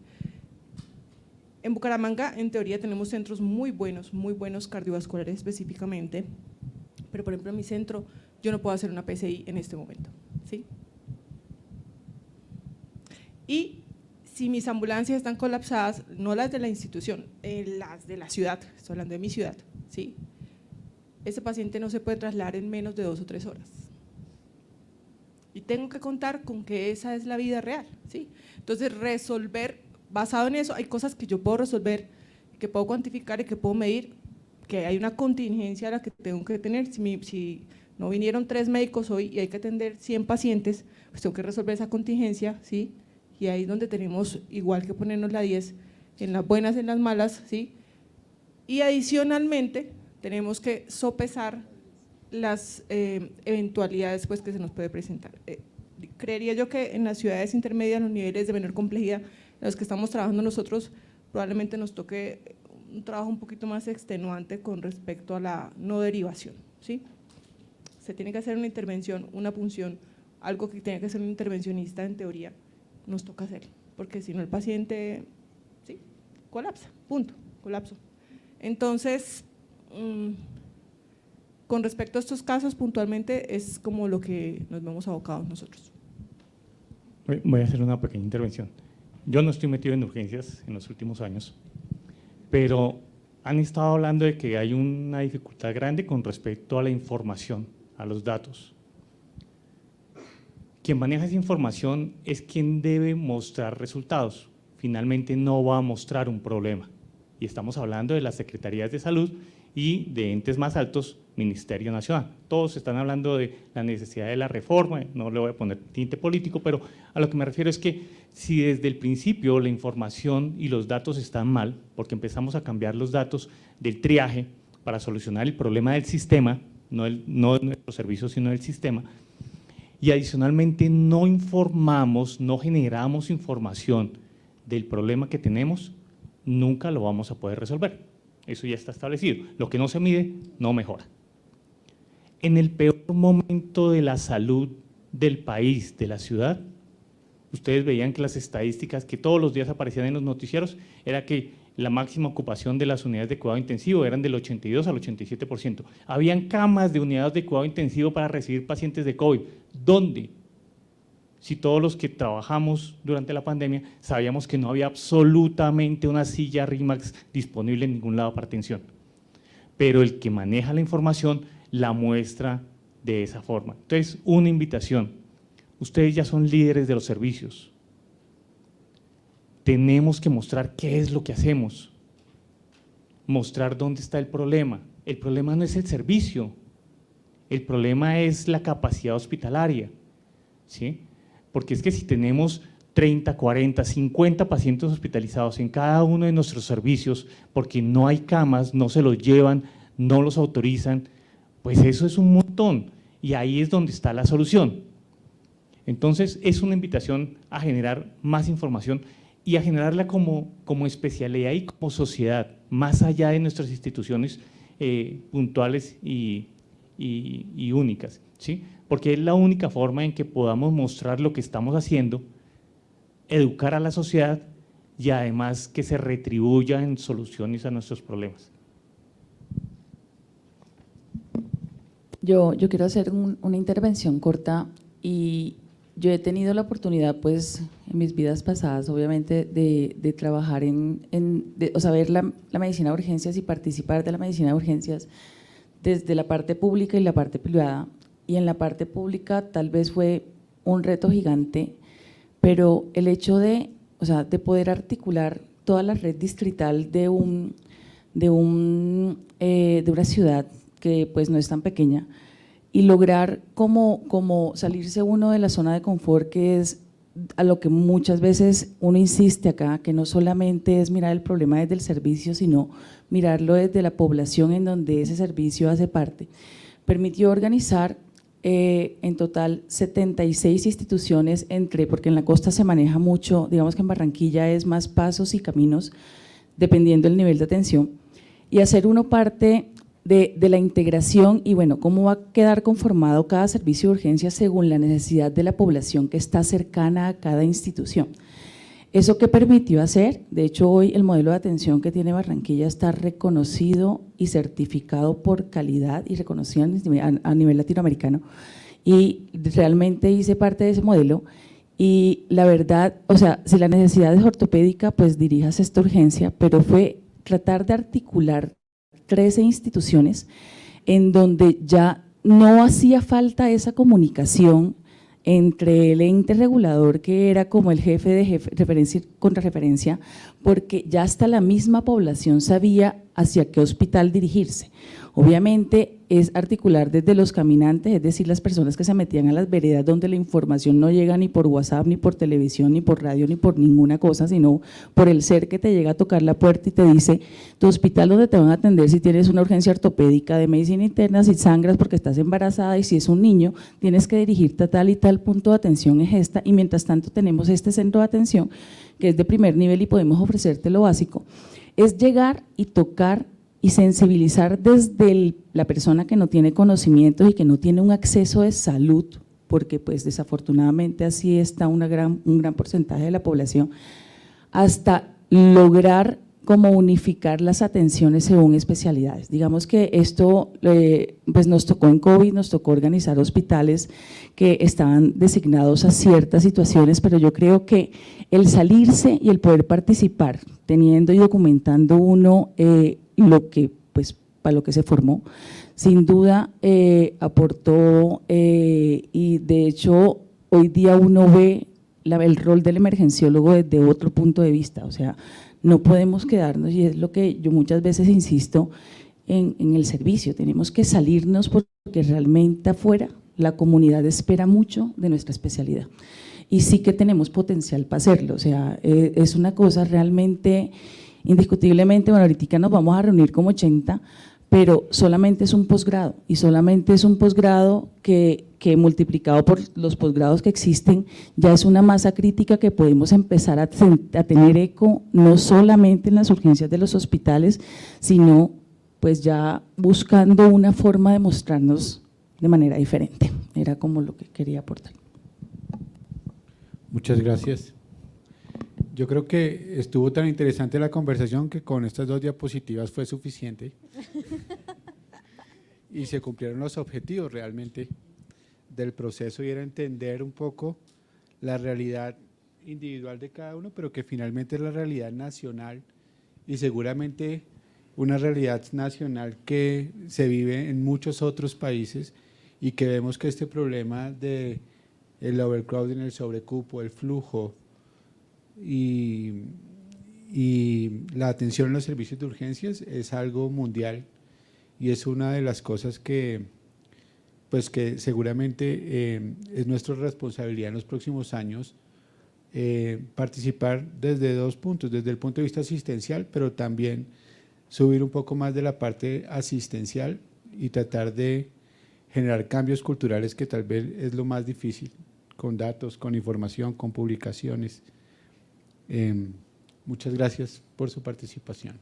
En Bucaramanga, en teoría, tenemos centros muy buenos cardiovasculares específicamente, pero por ejemplo en mi centro yo no puedo hacer una PCI en este momento, ¿sí? Y si mis ambulancias están colapsadas, no las de la institución, las de la ciudad, estoy hablando de mi ciudad, ¿sí? Ese paciente no se puede trasladar en menos de 2 o 3 horas. Y tengo que contar con que esa es la vida real, ¿sí? Entonces, resolver, basado en eso, hay cosas que yo puedo resolver, que puedo cuantificar y que puedo medir, que hay una contingencia a la que tengo que tener. Si no vinieron 3 médicos hoy y hay que atender 100 pacientes, pues tengo que resolver esa contingencia, ¿sí? Y ahí es donde tenemos igual que ponernos la 10 en las buenas, en las malas, ¿sí? Y adicionalmente tenemos que sopesar las eventualidades pues, que se nos puede presentar. Creería yo que en las ciudades intermedias, los niveles de menor complejidad en los que estamos trabajando nosotros, probablemente nos toque un trabajo un poquito más extenuante con respecto a la no derivación, ¿sí? Se tiene que hacer una intervención, una punción, algo que tiene que hacer un intervencionista en teoría, nos toca hacerlo, porque si no el paciente, ¿sí? Colapsa, punto, colapso. Entonces, con respecto a estos casos puntualmente es como lo que nos vemos abocados nosotros. Voy a hacer una pequeña intervención. Yo no estoy metido en urgencias en los últimos años, pero han estado hablando de que hay una dificultad grande con respecto a la información, a los datos. Quien maneja esa información es quien debe mostrar resultados, finalmente no va a mostrar un problema. Y estamos hablando de las secretarías de salud y de entes más altos Ministerio Nacional. Todos están hablando de la necesidad de la reforma, no le voy a poner tinte político, pero a lo que me refiero es que si desde el principio la información y los datos están mal, porque empezamos a cambiar los datos del triaje para solucionar el problema del sistema, no de nuestros servicios, sino del sistema, y adicionalmente no informamos, no generamos información del problema que tenemos, nunca lo vamos a poder resolver. Eso ya está establecido. Lo que no se mide, no mejora. En el peor momento de la salud del país, de la ciudad, ustedes veían que las estadísticas que todos los días aparecían en los noticieros era que la máxima ocupación de las unidades de cuidado intensivo eran del 82 al 87%. Habían camas de unidades de cuidado intensivo para recibir pacientes de COVID. ¿Dónde? Si todos los que trabajamos durante la pandemia sabíamos que no había absolutamente una silla RIMAX disponible en ningún lado para atención. Pero el que maneja la información la muestra de esa forma. Entonces, una invitación. Ustedes ya son líderes de los servicios. Tenemos que mostrar qué es lo que hacemos, mostrar dónde está el problema. El problema no es el servicio, el problema es la capacidad hospitalaria, ¿sí? Porque es que si tenemos 30, 40, 50 pacientes hospitalizados en cada uno de nuestros servicios, porque no hay camas, no se los llevan, no los autorizan, pues eso es un montón y ahí es donde está la solución. Entonces es una invitación a generar más información y a generarla como especialidad y como sociedad, más allá de nuestras instituciones puntuales y únicas, ¿sí? Porque es la única forma en que podamos mostrar lo que estamos haciendo, educar a la sociedad y además que se retribuya en soluciones a nuestros problemas. Yo quiero hacer una intervención corta y yo he tenido la oportunidad, pues, en mis vidas pasadas, obviamente, de trabajar o sea, ver la medicina de urgencias y participar de la medicina de urgencias desde la parte pública y la parte privada. Y en la parte pública tal vez fue un reto gigante, pero el hecho de poder articular toda la red distrital de una ciudad que pues no es tan pequeña, y lograr como salirse uno de la zona de confort, que es a lo que muchas veces uno insiste acá, que no solamente es mirar el problema desde el servicio, sino mirarlo desde la población en donde ese servicio hace parte. Permitió organizar en total 76 instituciones porque en la costa se maneja mucho, digamos que en Barranquilla es más pasos y caminos, dependiendo del nivel de atención, y hacer uno parte de la integración y bueno, cómo va a quedar conformado cada servicio de urgencia según la necesidad de la población que está cercana a cada institución. ¿Eso qué permitió hacer? De hecho, hoy el modelo de atención que tiene Barranquilla está reconocido y certificado por calidad y reconocido a nivel latinoamericano, y realmente hice parte de ese modelo. Y la verdad, o sea, si la necesidad es ortopédica, pues dirijas esta urgencia, pero fue tratar de articular 13 instituciones en donde ya no hacía falta esa comunicación entre el ente regulador, que era como el jefe de referencia y contrarreferencia, porque ya hasta la misma población sabía hacia qué hospital dirigirse. Obviamente es articular desde los caminantes, es decir, las personas que se metían a las veredas donde la información no llega ni por WhatsApp, ni por televisión, ni por radio, ni por ninguna cosa, sino por el ser que te llega a tocar la puerta y te dice tu hospital donde te van a atender si tienes una urgencia ortopédica, de medicina interna, si sangras porque estás embarazada, y si es un niño tienes que dirigirte a tal y tal punto de atención es esta, y mientras tanto tenemos este centro de atención que es de primer nivel y podemos ofrecerte lo básico. Es llegar y tocar y sensibilizar desde la persona que no tiene conocimientos y que no tiene un acceso de salud, porque pues desafortunadamente así está un gran porcentaje de la población, hasta lograr como unificar las atenciones según especialidades. Digamos que esto pues nos tocó en COVID, nos tocó organizar hospitales que estaban designados a ciertas situaciones, pero yo creo que el salirse y el poder participar, teniendo y documentando uno lo que pues para lo que se formó, sin duda aportó y de hecho hoy día uno ve el rol del emergenciólogo desde otro punto de vista, o sea, no podemos quedarnos, y es lo que yo muchas veces insisto, en el servicio, tenemos que salirnos porque realmente afuera la comunidad espera mucho de nuestra especialidad y sí que tenemos potencial para hacerlo, o sea, es una cosa realmente, indiscutiblemente, bueno, ahorita nos vamos a reunir como 80, pero solamente es un posgrado y solamente es un posgrado que multiplicado por los posgrados que existen ya es una masa crítica que podemos empezar a tener eco no solamente en las urgencias de los hospitales, sino pues ya buscando una forma de mostrarnos de manera diferente. Era como lo que quería aportar. Muchas gracias. Yo creo que estuvo tan interesante la conversación que con estas 2 diapositivas fue suficiente y se cumplieron los objetivos realmente del proceso y era entender un poco la realidad individual de cada uno, pero que finalmente es la realidad nacional y seguramente una realidad nacional que se vive en muchos otros países y que vemos que este problema de el overcrowding, el sobrecupo, el flujo y la atención en los servicios de urgencias es algo mundial y es una de las cosas que pues que seguramente es nuestra responsabilidad en los próximos años participar desde 2 puntos, desde el punto de vista asistencial, pero también subir un poco más de la parte asistencial y tratar de generar cambios culturales que tal vez es lo más difícil, con datos, con información, con publicaciones. Muchas gracias por su participación.